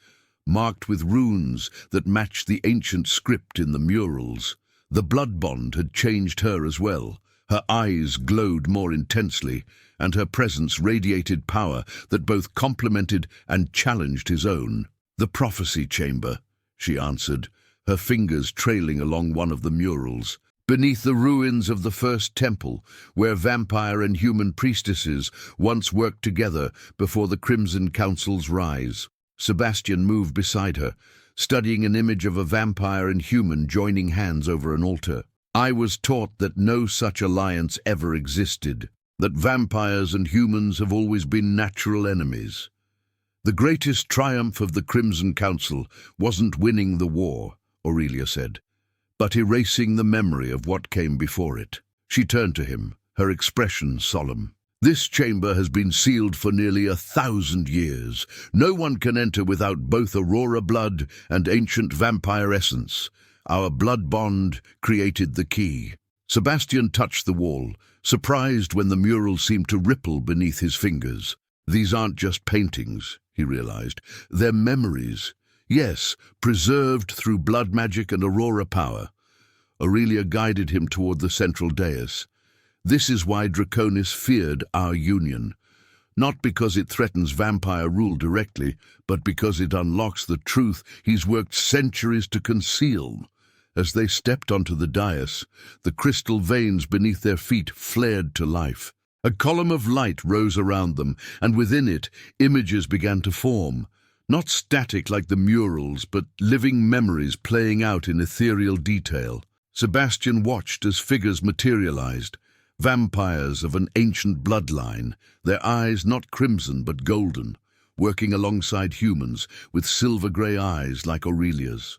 marked with runes that matched the ancient script in the murals. The blood bond had changed her as well. Her eyes glowed more intensely, and her presence radiated power that both complemented and challenged his own. "The prophecy chamber," she answered, her fingers trailing along one of the murals. "Beneath the ruins of the first temple, where vampire and human priestesses once worked together before the Crimson Council's rise." Sebastian moved beside her, studying an image of a vampire and human joining hands over an altar. "I was taught that no such alliance ever existed, that vampires and humans have always been natural enemies. The greatest triumph of the Crimson Council wasn't winning the war," Aurelia said, "but erasing the memory of what came before it." She turned to him, her expression solemn. "This chamber has been sealed for nearly 1,000 years. No one can enter without both Aurora blood and ancient vampire essence. Our blood bond created the key." Sebastian touched the wall, surprised when the mural seemed to ripple beneath his fingers. "These aren't just paintings," he realized. "They're memories. Yes, preserved through blood magic and Aurora power." Aurelia guided him toward the central dais. "This is why Draconis feared our union. Not because it threatens vampire rule directly, but because it unlocks the truth he's worked centuries to conceal." As they stepped onto the dais, the crystal veins beneath their feet flared to life. A column of light rose around them, and within it, images began to form. Not static like the murals, but living memories playing out in ethereal detail. Sebastian watched as figures materialized. Vampires of an ancient bloodline, their eyes not crimson but golden, working alongside humans with silver-grey eyes like Aurelia's.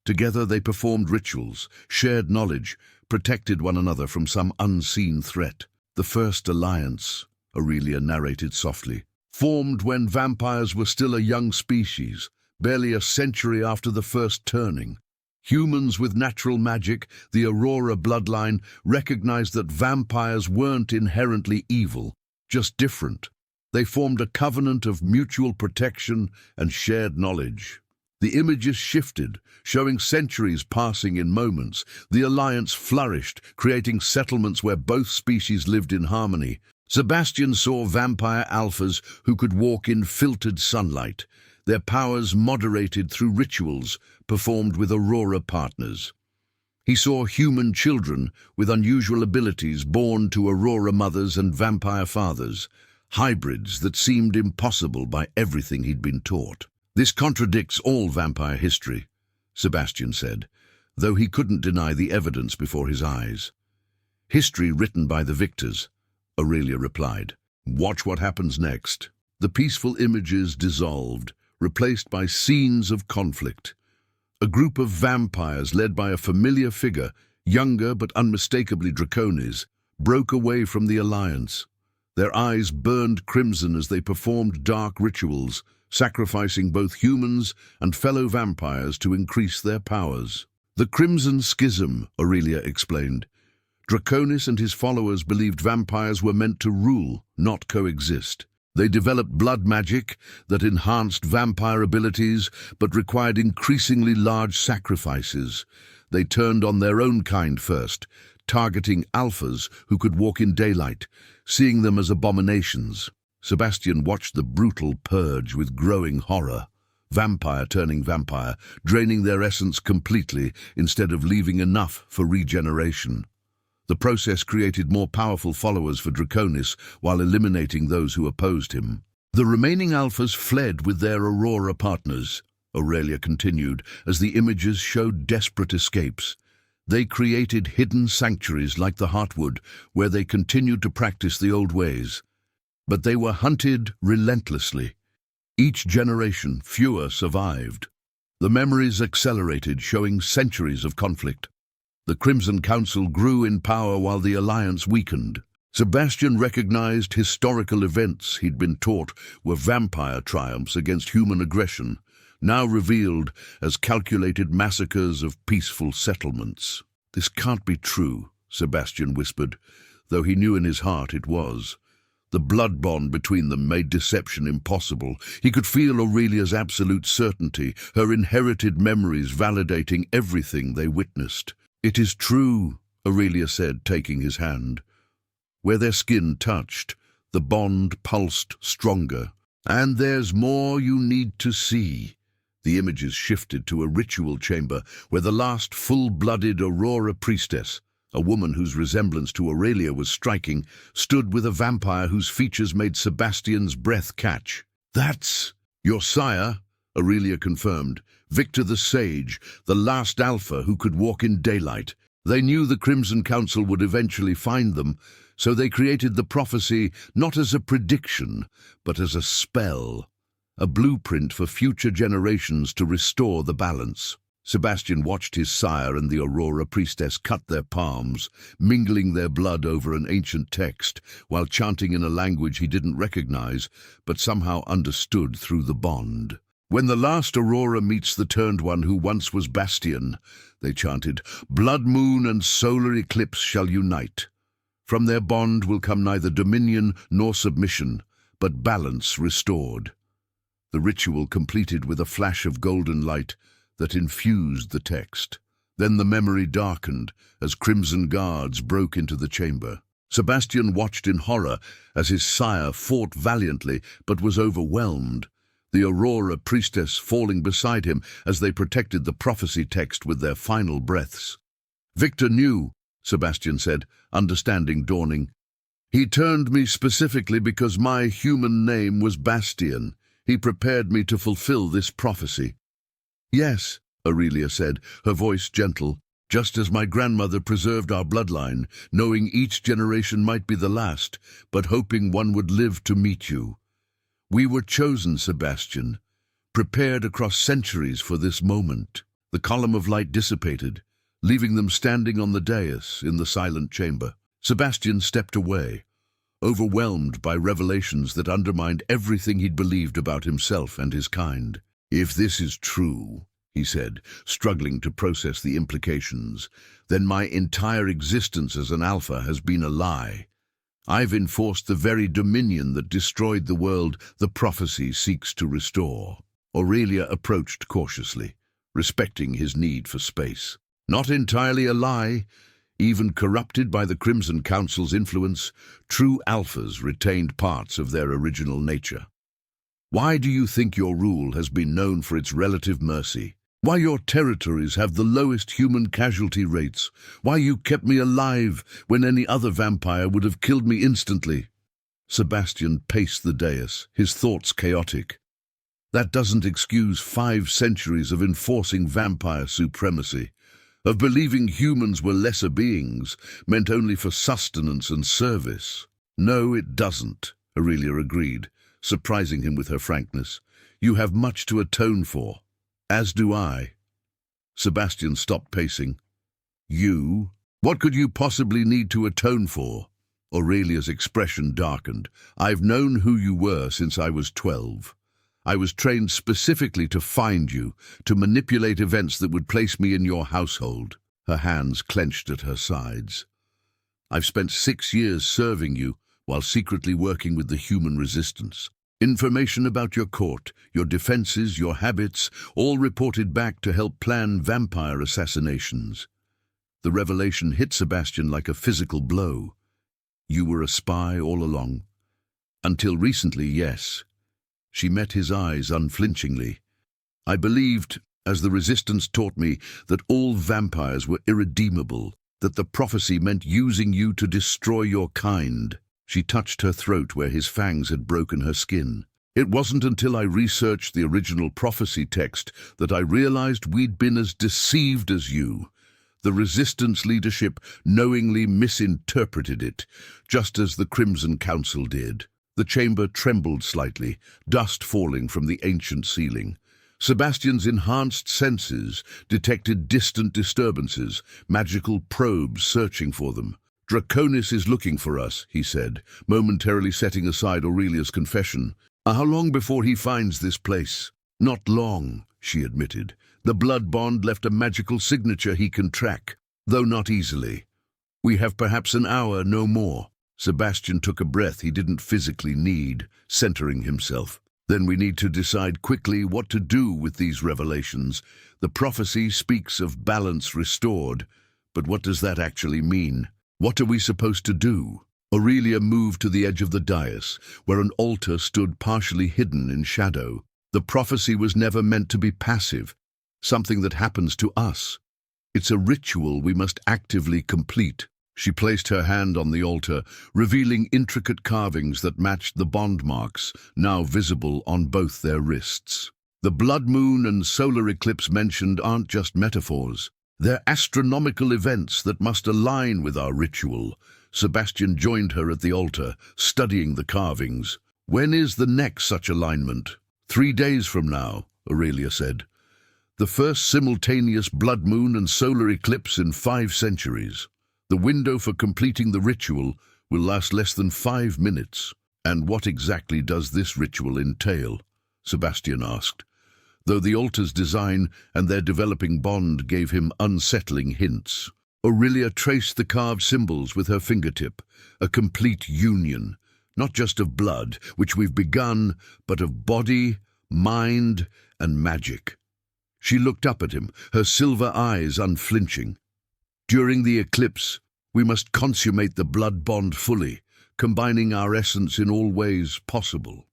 Together they performed rituals, shared knowledge, protected one another from some unseen threat. "The first alliance," Aurelia narrated softly, formed when vampires were still a young species, barely a century after the first turning. Humans with natural magic, the Aurora bloodline, recognized that vampires weren't inherently evil, just different. They formed a covenant of mutual protection and shared knowledge. The images shifted, showing centuries passing in moments. The alliance flourished, creating settlements where both species lived in harmony. Sebastian saw vampire alphas who could walk in filtered sunlight, their powers moderated through rituals performed with Aurora partners. He saw human children with unusual abilities born to Aurora mothers and vampire fathers, hybrids that seemed impossible by everything he'd been taught. This contradicts all vampire history, Sebastian said, though he couldn't deny the evidence before his eyes. History written by the victors, Aurelia replied. Watch what happens next. The peaceful images dissolved, replaced by scenes of conflict. A group of vampires led by a familiar figure, younger but unmistakably Draconis, broke away from the alliance. Their eyes burned crimson as they performed dark rituals, sacrificing both humans and fellow vampires to increase their powers. The Crimson Schism, Aurelia explained. Draconis and his followers believed vampires were meant to rule, not coexist. They developed blood magic that enhanced vampire abilities but required increasingly large sacrifices. They turned on their own kind first, targeting alphas who could walk in daylight, seeing them as abominations. Sebastian watched the brutal purge with growing horror. Vampire turning vampire, draining their essence completely instead of leaving enough for regeneration. The process created more powerful followers for Draconis while eliminating those who opposed him. The remaining alphas fled with their Aurora partners, Aurelia continued, as the images showed desperate escapes. They created hidden sanctuaries like the Heartwood, where they continued to practice the old ways. But they were hunted relentlessly. Each generation, fewer survived. The memories accelerated, showing centuries of conflict. The Crimson Council grew in power while the alliance weakened. Sebastian recognized historical events he'd been taught were vampire triumphs against human aggression, now revealed as calculated massacres of peaceful settlements. This can't be true, Sebastian whispered, though he knew in his heart it was. The blood bond between them made deception impossible. He could feel Aurelia's absolute certainty, her inherited memories validating everything they witnessed. It is true, Aurelia said, taking his hand. Where their skin touched, the bond pulsed stronger. And there's more you need to see. The images shifted to a ritual chamber where the last full-blooded Aurora priestess, a woman whose resemblance to Aurelia was striking, stood with a vampire whose features made Sebastian's breath catch. That's your sire, Aurelia confirmed. Victor the Sage, the last alpha who could walk in daylight. They knew the Crimson Council would eventually find them, so they created the prophecy not as a prediction, but as a spell, a blueprint for future generations to restore the balance. Sebastian watched his sire and the Aurora priestess cut their palms, mingling their blood over an ancient text, while chanting in a language he didn't recognize, but somehow understood through the bond. When the last Aurora meets the turned one who once was Bastion, they chanted, blood moon and solar eclipse shall unite. From their bond will come neither dominion nor submission, but balance restored. The ritual completed with a flash of golden light that infused the text. Then the memory darkened as crimson guards broke into the chamber. Sebastian watched in horror as his sire fought valiantly but was overwhelmed, the Aurora priestess falling beside him as they protected the prophecy text with their final breaths. Victor knew, Sebastian said, understanding dawning. He turned me specifically because my human name was Bastion. He prepared me to fulfill this prophecy. Yes, Aurelia said, her voice gentle, just as my grandmother preserved our bloodline, knowing each generation might be the last, but hoping one would live to meet you. We were chosen, Sebastian, prepared across centuries for this moment. The column of light dissipated, leaving them standing on the dais in the silent chamber. Sebastian stepped away. overwhelmed by revelations that undermined everything he'd believed about himself and his kind. "If this is true," he said, struggling to process the implications, "then my entire existence as an alpha has been a lie. I've enforced the very dominion that destroyed the world the prophecy seeks to restore." Aurelia approached cautiously, respecting his need for space. "Not entirely a lie. Even corrupted by the Crimson Council's influence, true alphas retained parts of their original nature. Why do you think your rule has been known for its relative mercy? Why your territories have the lowest human casualty rates? Why you kept me alive when any other vampire would have killed me instantly?" Sebastian paced the dais, his thoughts chaotic. That doesn't excuse 5 centuries of enforcing vampire supremacy, of believing humans were lesser beings, meant only for sustenance and service. "No, it doesn't," Aurelia agreed, surprising him with her frankness. "You have much to atone for. As do I." Sebastian stopped pacing. "You? What could you possibly need to atone for?" Aurelia's expression darkened. "I've known who you were since I was 12. I was trained specifically to find you, to manipulate events that would place me in your household." Her hands clenched at her sides. "I've spent 6 years serving you while secretly working with the human resistance. Information about your court, your defenses, your habits, all reported back to help plan vampire assassinations." The revelation hit Sebastian like a physical blow. "You were a spy all along?" "Until recently, yes." She met his eyes unflinchingly. "I believed, as the resistance taught me, that all vampires were irredeemable, that the prophecy meant using you to destroy your kind." She touched her throat where his fangs had broken her skin. "It wasn't until I researched the original prophecy text that I realized we'd been as deceived as you. The resistance leadership knowingly misinterpreted it, just as the Crimson Council did." The chamber trembled slightly, dust falling from the ancient ceiling. Sebastian's enhanced senses detected distant disturbances, magical probes searching for them. "Draconis is looking for us," he said, momentarily setting aside Aurelia's confession. "How long before he finds this place?" "Not long," she admitted. "The blood bond left a magical signature he can track, though not easily. We have perhaps an hour, no more." Sebastian took a breath he didn't physically need, centering himself. "Then we need to decide quickly what to do with these revelations. The prophecy speaks of balance restored, but what does that actually mean? What are we supposed to do?" Aurelia moved to the edge of the dais, where an altar stood partially hidden in shadow. "The prophecy was never meant to be passive, something that happens to us. It's a ritual we must actively complete." She placed her hand on the altar, revealing intricate carvings that matched the bond marks, now visible on both their wrists. "The blood moon and solar eclipse mentioned aren't just metaphors. They're astronomical events that must align with our ritual." Sebastian joined her at the altar, studying the carvings. "When is the next such alignment?" 3 days from now," Aurelia said. "The first simultaneous blood moon and solar eclipse in 5 centuries. The window for completing the ritual will last less than 5 minutes." "And what exactly does this ritual entail?" Sebastian asked, though the altar's design and their developing bond gave him unsettling hints. Aurelia traced the carved symbols with her fingertip, a complete union, not just of blood, which we've begun, but of body, mind, and magic. She looked up at him, her silver eyes unflinching. "During the eclipse, we must consummate the blood bond fully, combining our essence in all ways possible."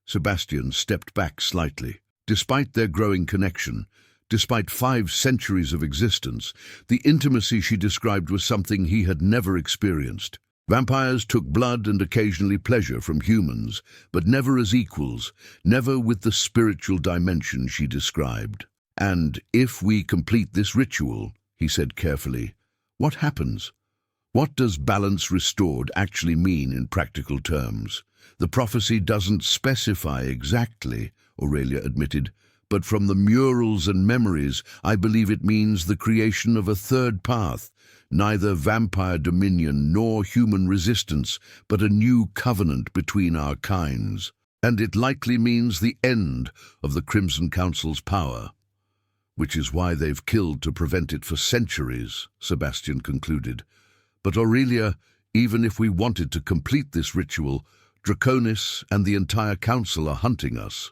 Sebastian stepped back slightly. Despite their growing connection, despite 5 centuries of existence, the intimacy she described was something he had never experienced. Vampires took blood and occasionally pleasure from humans, but never as equals, never with the spiritual dimension she described. "And if we complete this ritual," he said carefully, "what happens? What does balance restored actually mean in practical terms?" "The prophecy doesn't specify exactly," Aurelia admitted, "but from the murals and memories, I believe it means the creation of a third path, neither vampire dominion nor human resistance, but a new covenant between our kinds. And it likely means the end of the Crimson Council's power, which is why they've killed to prevent it for centuries, Sebastian concluded. But Aurelia, even if we wanted to complete this ritual, Draconis and the entire council are hunting us.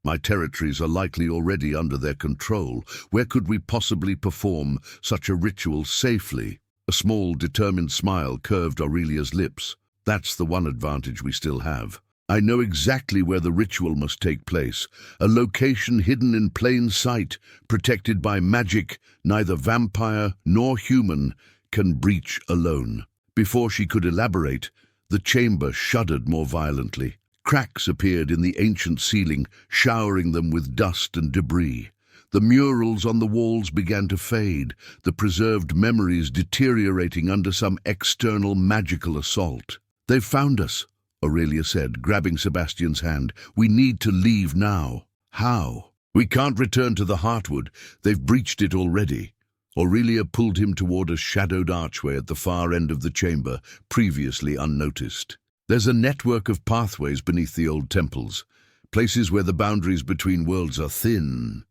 My territories are likely already under their control. Where could we possibly perform such a ritual safely? A small, determined smile curved Aurelia's lips. That's the one advantage we still have. I know exactly where the ritual must take place, a location hidden in plain sight, protected by magic neither vampire nor human can breach alone. Before she could elaborate, the chamber shuddered more violently. Cracks appeared in the ancient ceiling, showering them with dust and debris. The murals on the walls began to fade, the preserved memories deteriorating under some external magical assault. "They've found us," Aurelia said, grabbing Sebastian's hand. "We need to leave now." "How?" "We can't return to the Heartwood. They've breached it already." Aurelia pulled him toward a shadowed archway at the far end of the chamber, previously unnoticed. "There's a network of pathways beneath the old temples, places where the boundaries between worlds are thin."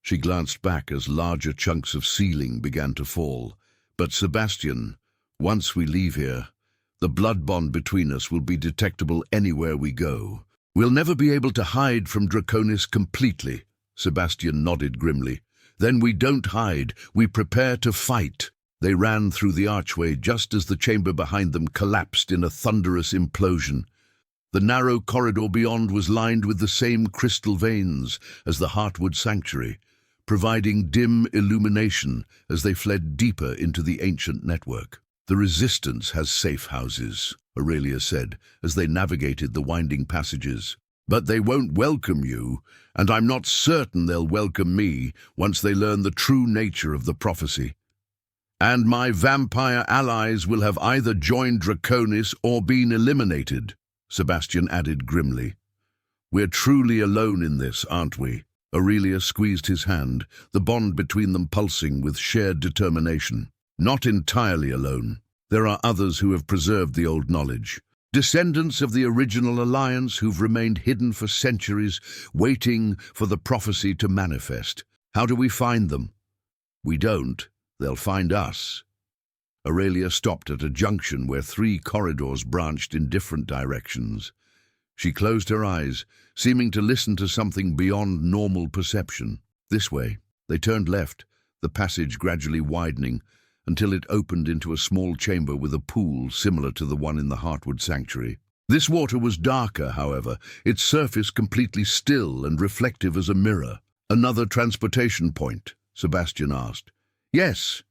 She glanced back as larger chunks of ceiling began to fall. "But Sebastian, once we leave here, the blood bond between us will be detectable anywhere we go. We'll never be able to hide from Draconis completely." Sebastian nodded grimly. "Then we don't hide, we prepare to fight." They ran through the archway just as the chamber behind them collapsed in a thunderous implosion. The narrow corridor beyond was lined with the same crystal veins as the Heartwood Sanctuary, providing dim illumination as they fled deeper into the ancient network. "The Resistance has safe houses," Aurelia said, as they navigated the winding passages. "But they won't welcome you, and I'm not certain they'll welcome me once they learn the true nature of the prophecy. And my vampire allies will have either joined Draconis or been eliminated," Sebastian added grimly. "We're truly alone in this, aren't we?" Aurelia squeezed his hand, the bond between them pulsing with shared determination. "Not entirely alone. There are others who have preserved the old knowledge. Descendants of the original alliance who've remained hidden for centuries, waiting for the prophecy to manifest. How do we find them? We don't. They'll find us." Aurelia stopped at a junction where 3 corridors branched in different directions. She closed her eyes, seeming to listen to something beyond normal perception. "This way." They turned left, the passage gradually widening, until it opened into a small chamber with a pool similar to the one in the Heartwood Sanctuary. This water was darker, however, its surface completely still and reflective as a mirror. "Another transportation point?" Sebastian asked. "Yes,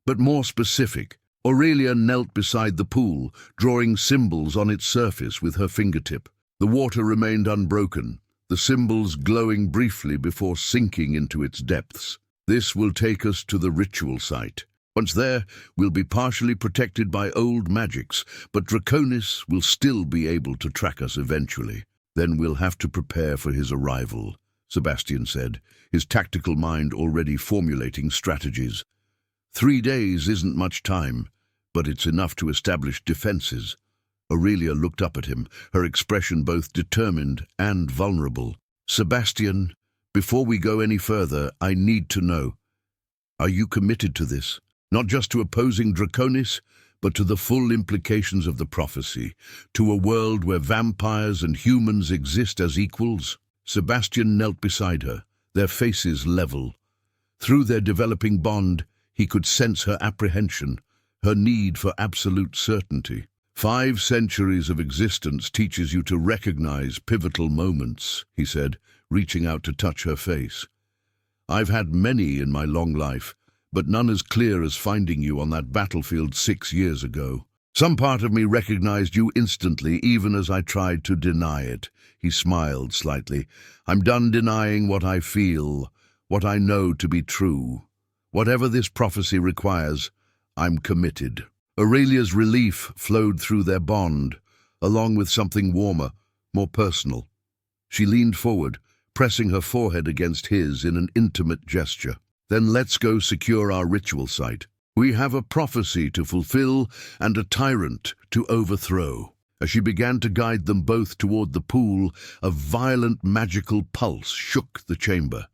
but more specific." Aurelia knelt beside the pool, drawing symbols on its surface with her fingertip. The water remained unbroken, the symbols glowing briefly before sinking into its depths. "This will take us to the ritual site. Once there, we'll be partially protected by old magics, but Draconis will still be able to track us eventually. Then we'll have to prepare for his arrival," Sebastian said, his tactical mind already formulating strategies. 3 days isn't much time, but it's enough to establish defenses. Aurelia looked up at him, her expression both determined and vulnerable. "Sebastian, before we go any further, I need to know, are you committed to this? Not just to opposing Draconis, but to the full implications of the prophecy, to a world where vampires and humans exist as equals?" Sebastian knelt beside her, their faces level. Through their developing bond, he could sense her apprehension, her need for absolute certainty. 5 centuries of existence teaches you to recognize pivotal moments," he said, reaching out to touch her face. "I've had many in my long life, but none as clear as finding you on that battlefield 6 years ago. Some part of me recognized you instantly, even as I tried to deny it." He smiled slightly. "I'm done denying what I feel, what I know to be true. Whatever this prophecy requires, I'm committed." Aurelia's relief flowed through their bond, along with something warmer, more personal. She leaned forward, pressing her forehead against his in an intimate gesture. "Then let's go secure our ritual site." We have a prophecy to fulfill and a tyrant to overthrow." As she began to guide them both toward the pool, a violent magical pulse shook the chamber.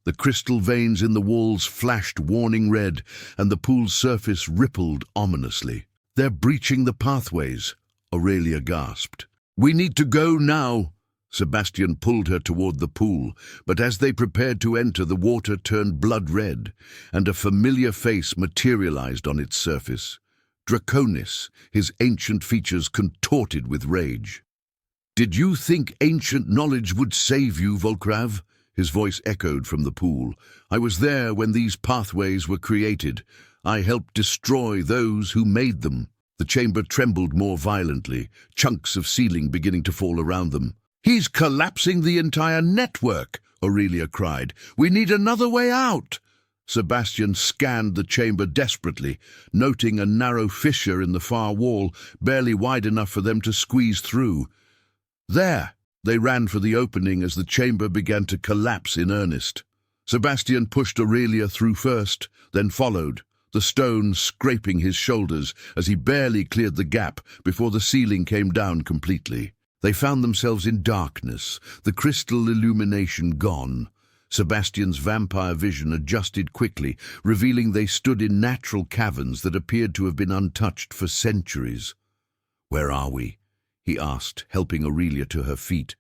The crystal veins in the walls flashed warning red, and the pool's surface rippled ominously. "They're breaching the pathways," Aurelia gasped. "We need to go now." Sebastian pulled her toward the pool, but as they prepared to enter, the water turned blood red, and a familiar face materialized on its surface. Draconis, his ancient features contorted with rage. "Did you think ancient knowledge would save you, Volcrav?" His voice echoed from the pool. "I was there when these pathways were created. I helped destroy those who made them." The chamber trembled more violently, chunks of ceiling beginning to fall around them. "He's collapsing the entire network," Aurelia cried. "We need another way out." Sebastian scanned the chamber desperately, noting a narrow fissure in the far wall, barely wide enough for them to squeeze through. "There!" They ran for the opening as the chamber began to collapse in earnest. Sebastian pushed Aurelia through first, then followed, the stone scraping his shoulders as he barely cleared the gap before the ceiling came down completely. They found themselves in darkness, the crystal illumination gone. Sebastian's vampire vision adjusted quickly, revealing they stood in natural caverns that appeared to have been untouched for centuries. "Where are we?" he asked, helping Aurelia to her feet.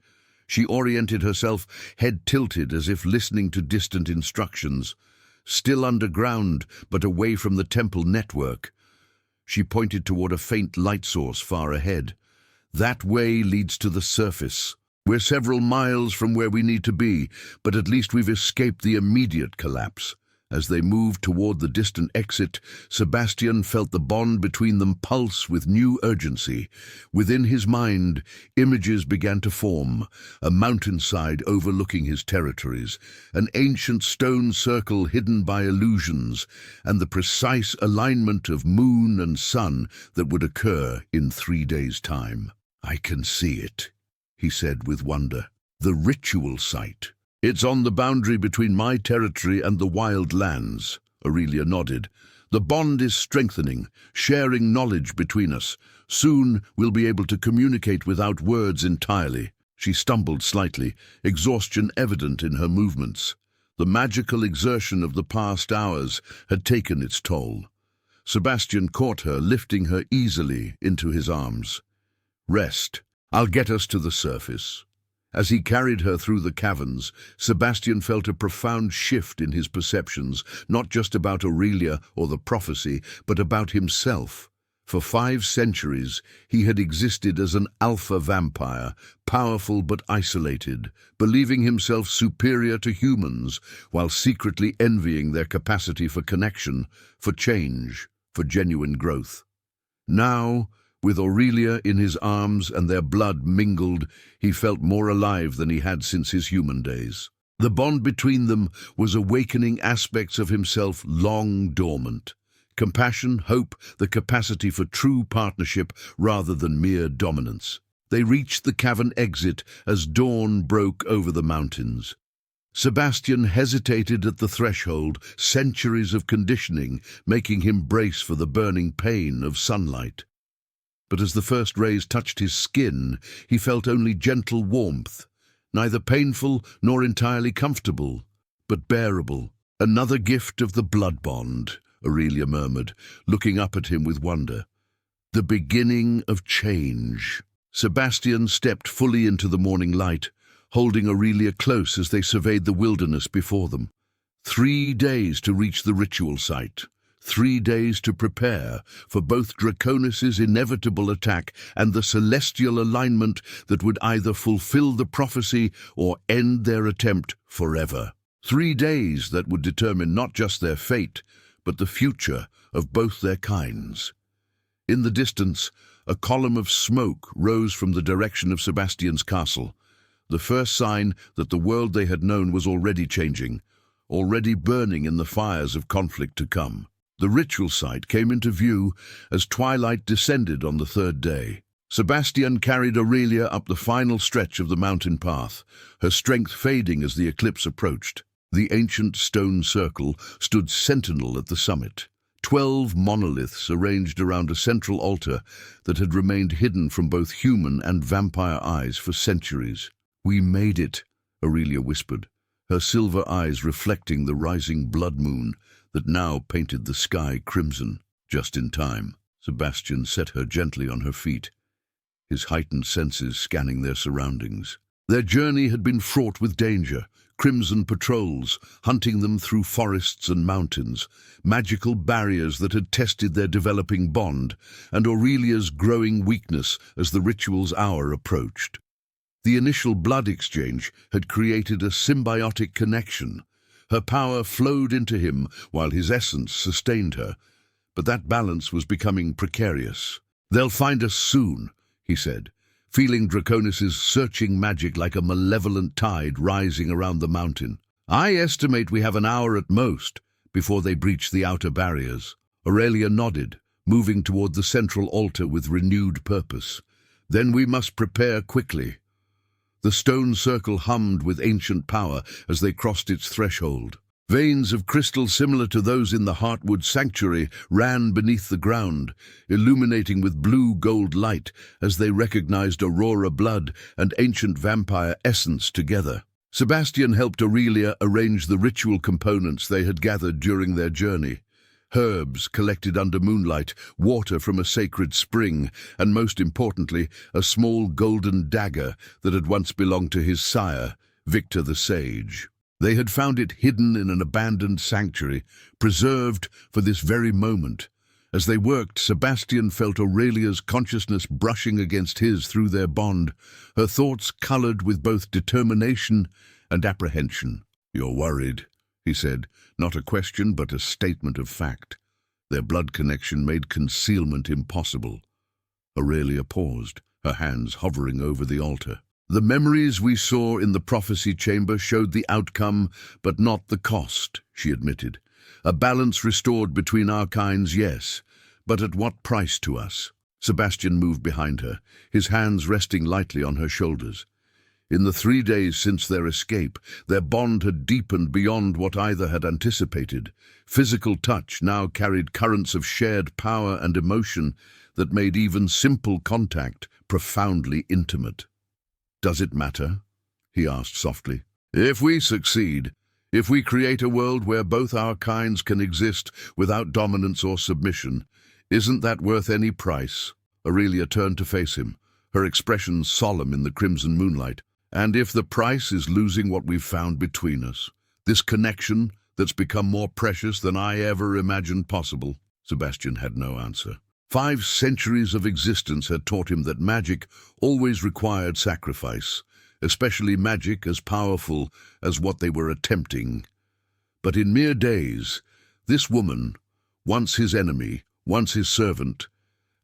She oriented herself, head tilted as if listening to distant instructions. "Still underground, but away from the temple network." She pointed toward a faint light source far ahead. "That way leads to the surface. We're several miles from where we need to be, but at least we've escaped the immediate collapse." As they moved toward the distant exit, Sebastian felt the bond between them pulse with new urgency. Within his mind, images began to form, a mountainside overlooking his territories, an ancient stone circle hidden by illusions, and the precise alignment of moon and sun that would occur in 3 days' time. "I can see it," he said with wonder. "The ritual site. It's on the boundary between my territory and the wild lands." Aurelia nodded. "The bond is strengthening, sharing knowledge between us. Soon we'll be able to communicate without words entirely." She stumbled slightly, exhaustion evident in her movements. The magical exertion of the past hours had taken its toll. Sebastian caught her, lifting her easily into his arms. "Rest. I'll get us to the surface." As he carried her through the caverns, Sebastian felt a profound shift in his perceptions, not just about Aurelia or the prophecy, but about himself. For 5 centuries, he had existed as an alpha vampire, powerful but isolated, believing himself superior to humans, while secretly envying their capacity for connection, for change, for genuine growth. Now, with Aurelia in his arms and their blood mingled, he felt more alive than he had since his human days. The bond between them was awakening aspects of himself long dormant. Compassion, hope, the capacity for true partnership rather than mere dominance. They reached the cavern exit as dawn broke over the mountains. Sebastian hesitated at the threshold, centuries of conditioning making him brace for the burning pain of sunlight. But as the first rays touched his skin, he felt only gentle warmth, neither painful nor entirely comfortable, but bearable. "Another gift of the blood bond," Aurelia murmured, looking up at him with wonder. "The beginning of change." Sebastian stepped fully into the morning light, holding Aurelia close as they surveyed the wilderness before them. 3 days to reach the ritual site. 3 days to prepare for both Draconis' inevitable attack and the celestial alignment that would either fulfill the prophecy or end their attempt forever. 3 days that would determine not just their fate, but the future of both their kinds. In the distance, a column of smoke rose from the direction of Sebastian's castle, the first sign that the world they had known was already changing, already burning in the fires of conflict to come. The ritual site came into view as twilight descended on the 3rd day. Sebastian carried Aurelia up the final stretch of the mountain path, her strength fading as the eclipse approached. The ancient stone circle stood sentinel at the summit, 12 monoliths arranged around a central altar that had remained hidden from both human and vampire eyes for centuries. "We made it," Aurelia whispered, her silver eyes reflecting the rising blood moon that now painted the sky crimson. Just in time, Sebastian set her gently on her feet, his heightened senses scanning their surroundings. Their journey had been fraught with danger, crimson patrols hunting them through forests and mountains, magical barriers that had tested their developing bond, and Aurelia's growing weakness as the ritual's hour approached. The initial blood exchange had created a symbiotic connection. Her power flowed into him while his essence sustained her, but that balance was becoming precarious. "They'll find us soon," he said, feeling Draconis's searching magic like a malevolent tide rising around the mountain. "I estimate we have an hour at most before they breach the outer barriers." Aurelia nodded, moving toward the central altar with renewed purpose. "Then we must prepare quickly." The stone circle hummed with ancient power as they crossed its threshold. Veins of crystal similar to those in the Heartwood Sanctuary ran beneath the ground, illuminating with blue-gold light as they recognized Aurora blood and ancient vampire essence together. Sebastian helped Aurelia arrange the ritual components they had gathered during their journey. Herbs collected under moonlight, water from a sacred spring, and most importantly, a small golden dagger that had once belonged to his sire, Victor the Sage. They had found it hidden in an abandoned sanctuary, preserved for this very moment. As they worked, Sebastian felt Aurelia's consciousness brushing against his through their bond, her thoughts colored with both determination and apprehension. "You're worried," he said, not a question but a statement of fact. Their blood connection made concealment impossible. Aurelia paused, her hands hovering over the altar. "The memories we saw in the prophecy chamber showed the outcome, but not the cost," she admitted. "A balance restored between our kinds, yes, but at what price to us?" Sebastian moved behind her, his hands resting lightly on her shoulders. In the 3 days since their escape, their bond had deepened beyond what either had anticipated. Physical touch now carried currents of shared power and emotion that made even simple contact profoundly intimate. "Does it matter?" he asked softly. "If we succeed, if we create a world where both our kinds can exist without dominance or submission, isn't that worth any price?" Aurelia turned to face him, her expression solemn in the crimson moonlight. "And if the price is losing what we've found between us, this connection that's become more precious than I ever imagined possible?" Sebastian had no answer. 5 centuries of existence had taught him that magic always required sacrifice, especially magic as powerful as what they were attempting. But in mere days, this woman, once his enemy, once his servant,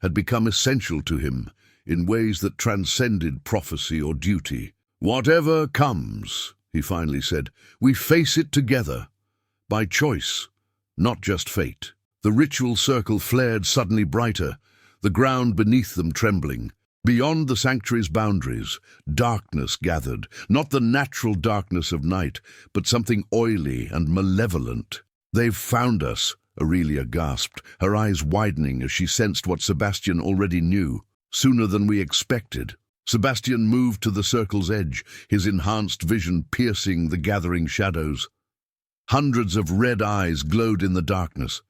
had become essential to him in ways that transcended prophecy or duty. "Whatever comes," he finally said, "we face it together, by choice, not just fate." The ritual circle flared suddenly brighter, the ground beneath them trembling. Beyond the sanctuary's boundaries, darkness gathered, not the natural darkness of night, but something oily and malevolent. "They've found us," Aurelia gasped, her eyes widening as she sensed what Sebastian already knew. "Sooner than we expected." Sebastian moved to the circle's edge, his enhanced vision piercing the gathering shadows. Hundreds of red eyes glowed in the darkness.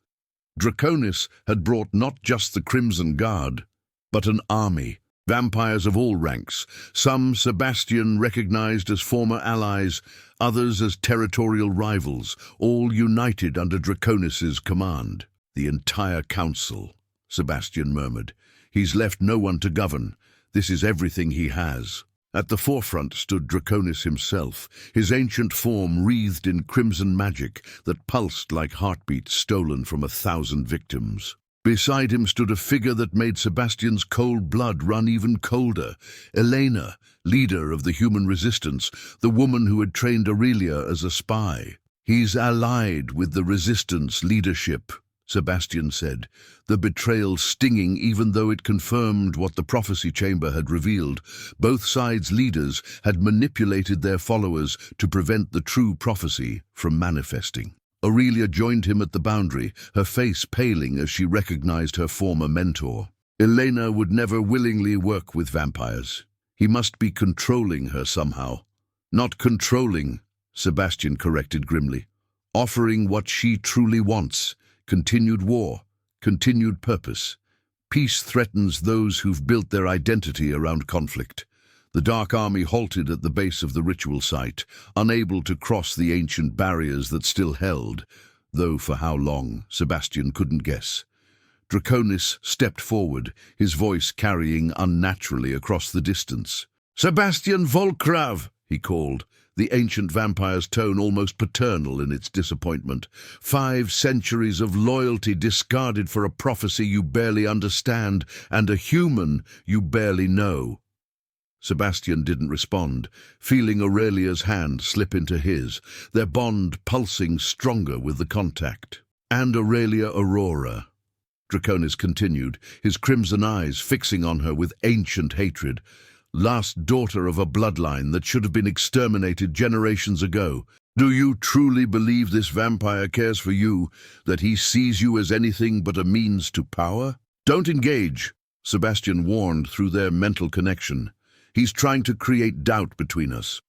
Draconis had brought not just the Crimson Guard, but an army, vampires of all ranks, some Sebastian recognized as former allies, others as territorial rivals, all united under Draconis's command. "The entire council," Sebastian murmured. "He's left no one to govern. This is everything he has." At the forefront stood Draconis himself, his ancient form wreathed in crimson magic that pulsed like heartbeats stolen from 1,000 victims. Beside him stood a figure that made Sebastian's cold blood run even colder, Elena, leader of the human resistance, the woman who had trained Aurelia as a spy. "He's allied with the resistance leadership," Sebastian said, the betrayal stinging even though it confirmed what the prophecy chamber had revealed. Both sides' leaders had manipulated their followers to prevent the true prophecy from manifesting. Aurelia joined him at the boundary, her face paling as she recognized her former mentor. Elena would never willingly work with vampires. He must be controlling her somehow. Not controlling, Sebastian corrected grimly. Offering what she truly wants: continued war, continued purpose. Peace threatens those who've built their identity around conflict. The Dark Army halted at the base of the ritual site, unable to cross the ancient barriers that still held, though for how long, Sebastian couldn't guess. Draconis stepped forward, his voice carrying unnaturally across the distance. "Sebastian Volkrav!" he called, the ancient vampire's tone almost paternal in its disappointment. 5 centuries of loyalty discarded for a prophecy you barely understand, and a human you barely know. Sebastian didn't respond, feeling Aurelia's hand slip into his, their bond pulsing stronger with the contact. "And Aurelia Aurora," Draconis continued, his crimson eyes fixing on her with ancient hatred. "Last daughter of a bloodline that should have been exterminated generations ago. Do you truly believe this vampire cares for you, that he sees you as anything but a means to power?" "Don't engage," Sebastian warned through their mental connection. "He's trying to create doubt between us.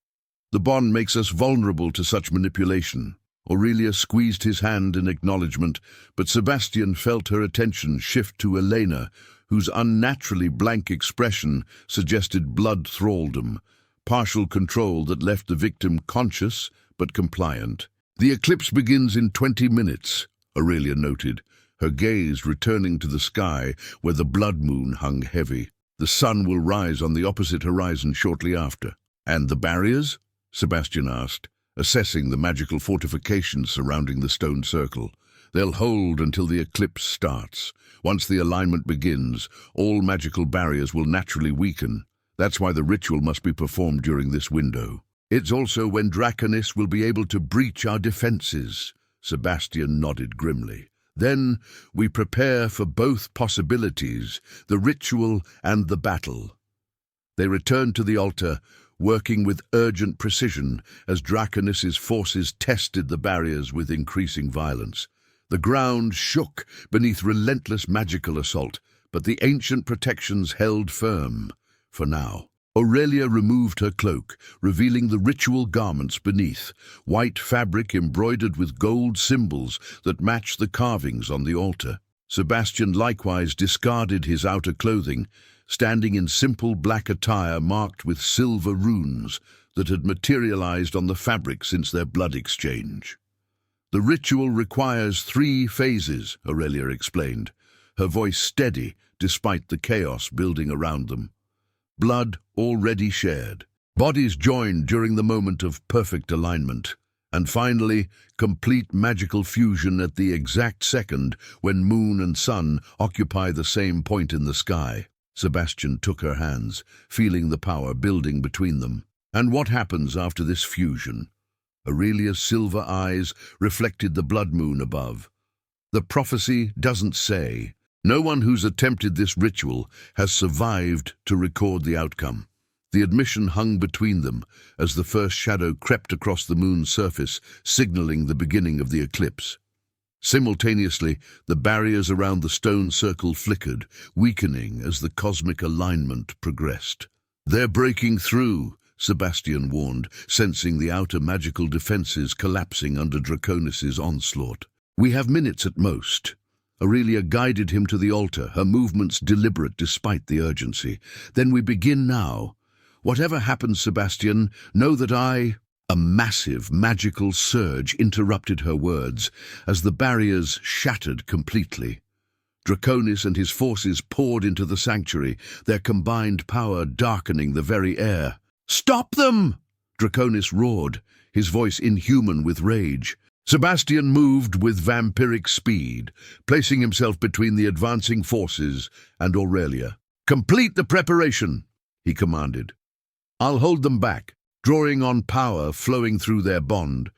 The bond makes us vulnerable to such manipulation." Aurelia squeezed his hand in acknowledgement, but Sebastian felt her attention shift to Elena, whose unnaturally blank expression suggested blood thraldom, partial control that left the victim conscious but compliant. "The eclipse begins in 20 minutes, Aurelia noted, her gaze returning to the sky where the blood moon hung heavy. "The sun will rise on the opposite horizon shortly after." "And the barriers?" Sebastian asked, assessing the magical fortifications surrounding the stone circle. "They'll hold until the eclipse starts. Once the alignment begins, all magical barriers will naturally weaken. That's why the ritual must be performed during this window. It's also when Draconis will be able to breach our defenses." Sebastian nodded grimly. "Then we prepare for both possibilities, the ritual and the battle." They returned to the altar, working with urgent precision as Draconis' forces tested the barriers with increasing violence. The ground shook beneath relentless magical assault, but the ancient protections held firm, for now. Aurelia removed her cloak, revealing the ritual garments beneath, white fabric embroidered with gold symbols that matched the carvings on the altar. Sebastian likewise discarded his outer clothing, standing in simple black attire marked with silver runes that had materialized on the fabric since their blood exchange. "The ritual requires 3 phases, Aurelia explained, her voice steady despite the chaos building around them. Blood already shared, bodies joined during the moment of perfect alignment, and finally, complete magical fusion at the exact second when moon and sun occupy the same point in the sky." Sebastian took her hands, feeling the power building between them. "And what happens after this fusion?" Aurelia's silver eyes reflected the blood moon above. "The prophecy doesn't say. No one who's attempted this ritual has survived to record the outcome." The admission hung between them as the first shadow crept across the moon's surface, signaling the beginning of the eclipse. Simultaneously, the barriers around the stone circle flickered, weakening as the cosmic alignment progressed. "They're breaking through," Sebastian warned, sensing the outer magical defenses collapsing under Draconis' onslaught. "We have minutes at most." Aurelia guided him to the altar, her movements deliberate despite the urgency. "Then we begin now. Whatever happens, Sebastian, know that I—" A massive, magical surge interrupted her words as the barriers shattered completely. Draconis and his forces poured into the sanctuary, their combined power darkening the very air. "Stop them!" Draconis roared, his voice inhuman with rage. Sebastian moved with vampiric speed, placing himself between the advancing forces and Aurelia. "Complete the preparation," he commanded. "I'll hold them back." Drawing on power flowing through their bond,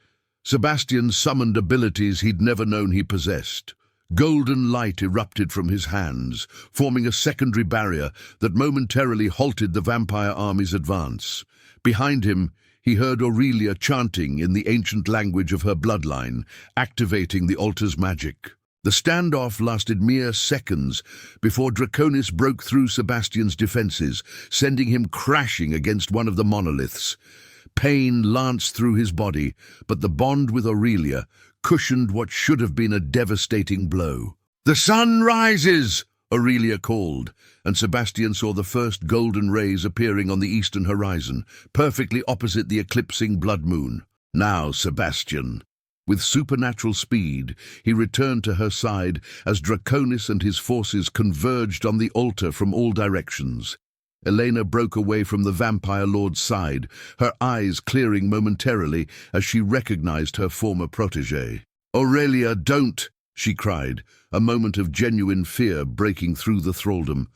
Sebastian summoned abilities he'd never known he possessed. Golden light erupted from his hands, forming a secondary barrier that momentarily halted the vampire army's advance. Behind him, He heard Aurelia chanting in the ancient language of her bloodline, activating the altar's magic. The standoff lasted mere seconds before Draconis broke through Sebastian's defenses, sending him crashing against one of the monoliths. Pain lanced through his body, but the bond with Aurelia cushioned what should have been a devastating blow. "The sun rises!" Aurelia called, and Sebastian saw the first golden rays appearing on the eastern horizon, perfectly opposite the eclipsing blood moon. Now, Sebastian. With supernatural speed, he returned to her side as Draconis and his forces converged on the altar from all directions. Elena broke away from the vampire lord's side, her eyes clearing momentarily as she recognized her former protégé. "Aurelia, don't!" she cried, a moment of genuine fear breaking through the thraldom.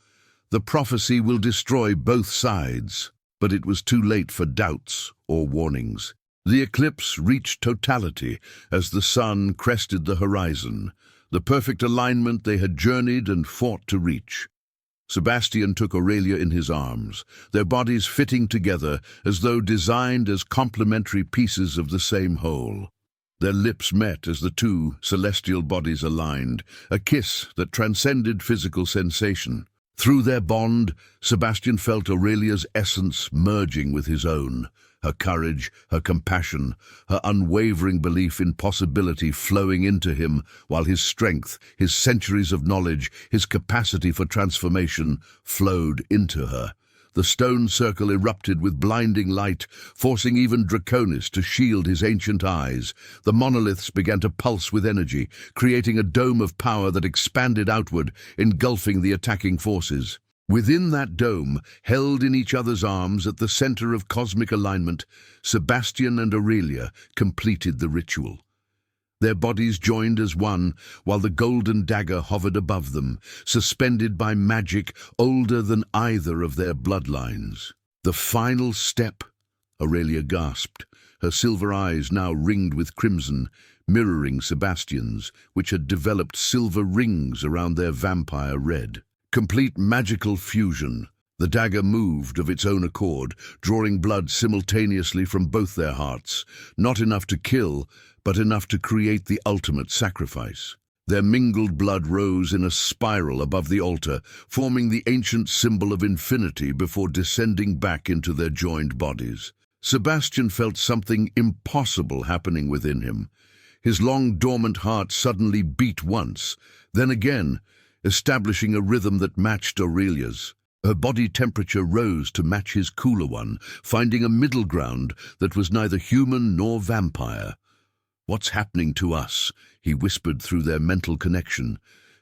"The prophecy will destroy both sides." But it was too late for doubts or warnings. The eclipse reached totality as the sun crested the horizon, the perfect alignment they had journeyed and fought to reach. Sebastian took Aurelia in his arms, their bodies fitting together as though designed as complementary pieces of the same whole. Their lips met as the two celestial bodies aligned, a kiss that transcended physical sensation. Through their bond, Sebastian felt Aurelia's essence merging with his own, her courage, her compassion, her unwavering belief in possibility flowing into him, while his strength, his centuries of knowledge, his capacity for transformation flowed into her. The stone circle erupted with blinding light, forcing even Draconis to shield his ancient eyes. The monoliths began to pulse with energy, creating a dome of power that expanded outward, engulfing the attacking forces. Within that dome, held in each other's arms at the center of cosmic alignment, Sebastian and Aurelia completed the ritual. Their bodies joined as one, while the golden dagger hovered above them, suspended by magic older than either of their bloodlines. "The final step," Aurelia gasped, her silver eyes now ringed with crimson, mirroring Sebastian's, which had developed silver rings around their vampire red. Complete magical fusion. The dagger moved of its own accord, drawing blood simultaneously from both their hearts, not enough to kill, but enough to create the ultimate sacrifice. Their mingled blood rose in a spiral above the altar, forming the ancient symbol of infinity before descending back into their joined bodies. Sebastian felt something impossible happening within him. His long-dormant heart suddenly beat once, then again, establishing a rhythm that matched Aurelia's. Her body temperature rose to match his cooler one, finding a middle ground that was neither human nor vampire. "What's happening to us?" he whispered through their mental connection,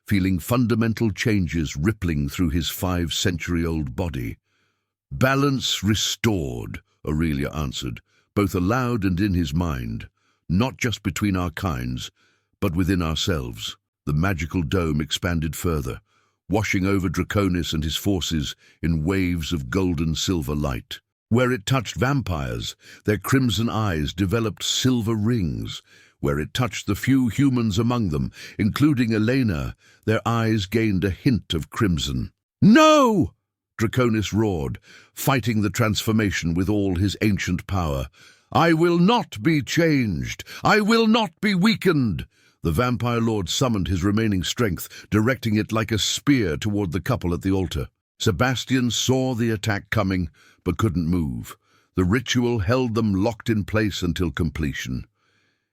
feeling fundamental changes rippling through his 5-century-old body. "Balance restored," Aurelia answered, both aloud and in his mind, "not just between our kinds, but within ourselves." The magical dome expanded further, washing over Draconis and his forces in waves of golden-silver light. Where it touched vampires, their crimson eyes developed silver rings. Where it touched the few humans among them, including Elena, their eyes gained a hint of crimson. "No!" Draconis roared, fighting the transformation with all his ancient power. "I will not be changed! I will not be weakened!" The vampire lord summoned his remaining strength, directing it like a spear toward the couple at the altar. Sebastian saw the attack coming, but couldn't move. The ritual held them locked in place until completion.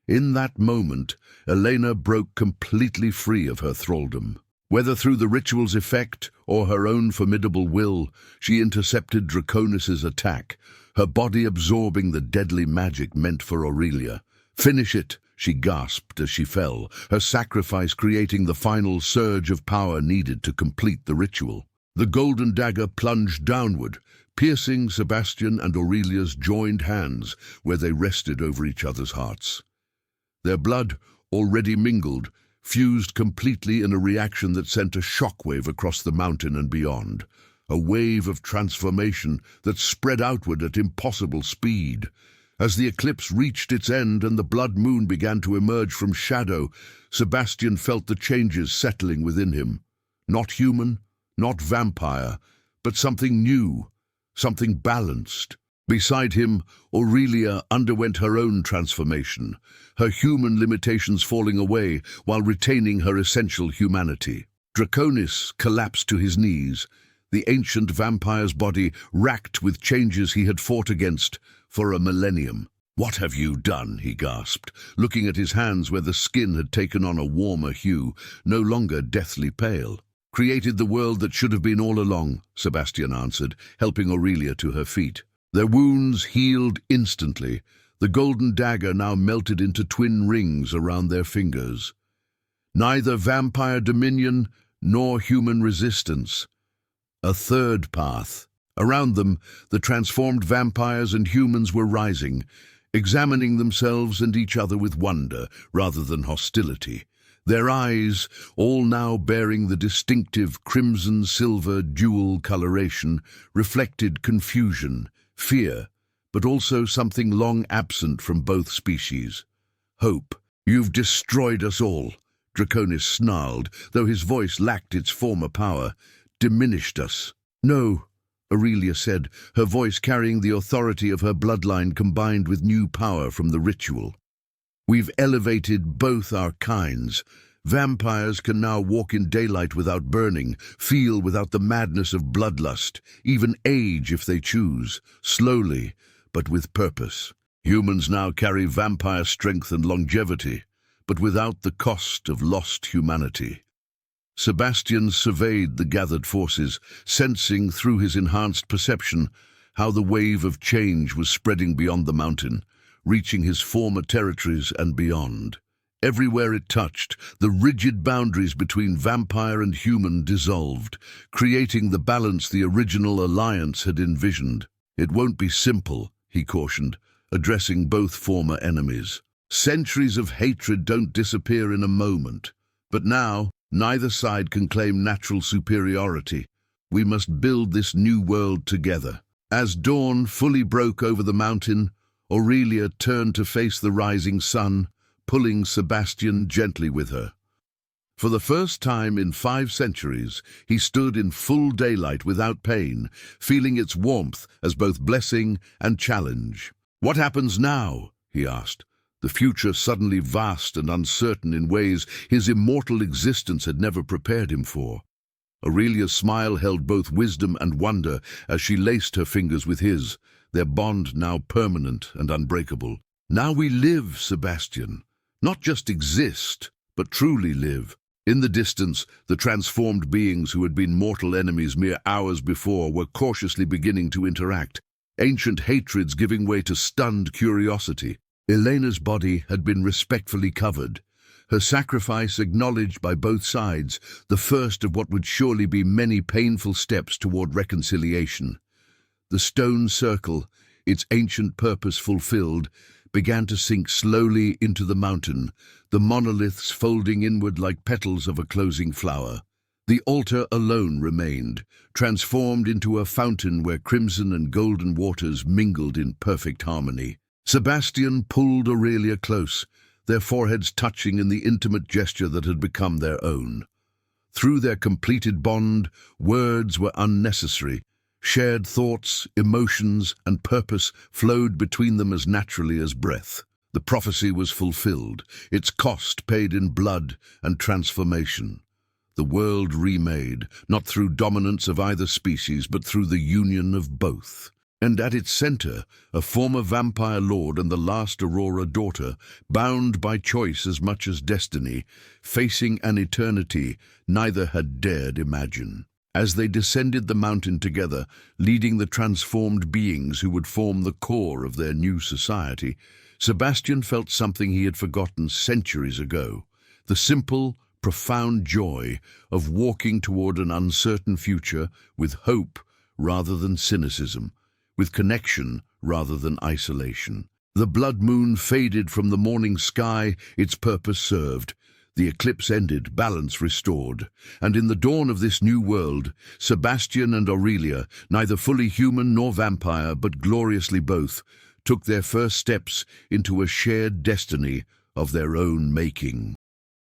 In that moment, Elena broke completely free of her thraldom. Whether through the ritual's effect or her own formidable will, she intercepted Draconis' attack, her body absorbing the deadly magic meant for Aurelia. "Finish it!" she gasped as she fell, her sacrifice creating the final surge of power needed to complete the ritual. The golden dagger plunged downward, piercing Sebastian and Aurelia's joined hands where they rested over each other's hearts. Their blood, already mingled, fused completely in a reaction that sent a shockwave across the mountain and beyond, a wave of transformation that spread outward at impossible speed. As the eclipse reached its end and the blood moon began to emerge from shadow, Sebastian felt the changes settling within him. Not human, not vampire, but something new, something balanced. Beside him, Aurelia underwent her own transformation, her human limitations falling away while retaining her essential humanity. Draconis collapsed to his knees, the ancient vampire's body racked with changes he had fought against for a millennium. "What have you done?" he gasped, looking at his hands where the skin had taken on a warmer hue, no longer deathly pale. "Created the world that should have been all along," Sebastian answered, helping Aurelia to her feet. Their wounds healed instantly, the golden dagger now melted into twin rings around their fingers. Neither vampire dominion nor human resistance. A third path. Around them, the transformed vampires and humans were rising, examining themselves and each other with wonder rather than hostility. Their eyes, all now bearing the distinctive crimson-silver dual coloration, reflected confusion, fear, but also something long absent from both species. Hope. "You've destroyed us all," Draconis snarled, though his voice lacked its former power. "Diminished us." "No," Aurelia said, her voice carrying the authority of her bloodline combined with new power from the ritual. "We've elevated both our kinds. Vampires can now walk in daylight without burning, feel without the madness of bloodlust, even age if they choose, slowly, but with purpose. Humans now carry vampire strength and longevity, but without the cost of lost humanity." Sebastian surveyed the gathered forces, sensing through his enhanced perception how the wave of change was spreading beyond the mountain, reaching his former territories and beyond. Everywhere it touched, the rigid boundaries between vampire and human dissolved, creating the balance the original alliance had envisioned. "It won't be simple," he cautioned, addressing both former enemies. "Centuries of hatred don't disappear in a moment. But now, neither side can claim natural superiority. We must build this new world together." As dawn fully broke over the mountain, Aurelia turned to face the rising sun, pulling Sebastian gently with her. For the first time in 5 centuries, he stood in full daylight without pain, feeling its warmth as both blessing and challenge. "What happens now?" he asked, the future suddenly vast and uncertain in ways his immortal existence had never prepared him for. Aurelia's smile held both wisdom and wonder as she laced her fingers with his, their bond now permanent and unbreakable. "Now we live, Sebastian. Not just exist, but truly live." In the distance, the transformed beings who had been mortal enemies mere hours before were cautiously beginning to interact, ancient hatreds giving way to stunned curiosity. Elena's body had been respectfully covered, her sacrifice acknowledged by both sides, the first of what would surely be many painful steps toward reconciliation. The stone circle, its ancient purpose fulfilled, began to sink slowly into the mountain, the monoliths folding inward like petals of a closing flower. The altar alone remained, transformed into a fountain where crimson and golden waters mingled in perfect harmony. Sebastian pulled Aurelia close, their foreheads touching in the intimate gesture that had become their own. Through their completed bond, words were unnecessary. Shared thoughts, emotions, and purpose flowed between them as naturally as breath. The prophecy was fulfilled, its cost paid in blood and transformation. The world remade, not through dominance of either species, but through the union of both. And at its center, a former vampire lord and the last Aurora daughter, bound by choice as much as destiny, facing an eternity neither had dared imagine. As they descended the mountain together, leading the transformed beings who would form the core of their new society, Sebastian felt something he had forgotten centuries ago, the simple, profound joy of walking toward an uncertain future with hope rather than cynicism, with connection rather than isolation. The blood moon faded from the morning sky, its purpose served. The eclipse ended, balance restored, and in the dawn of this new world, Sebastian and Aurelia, neither fully human nor vampire, but gloriously both, took their first steps into a shared destiny of their own making.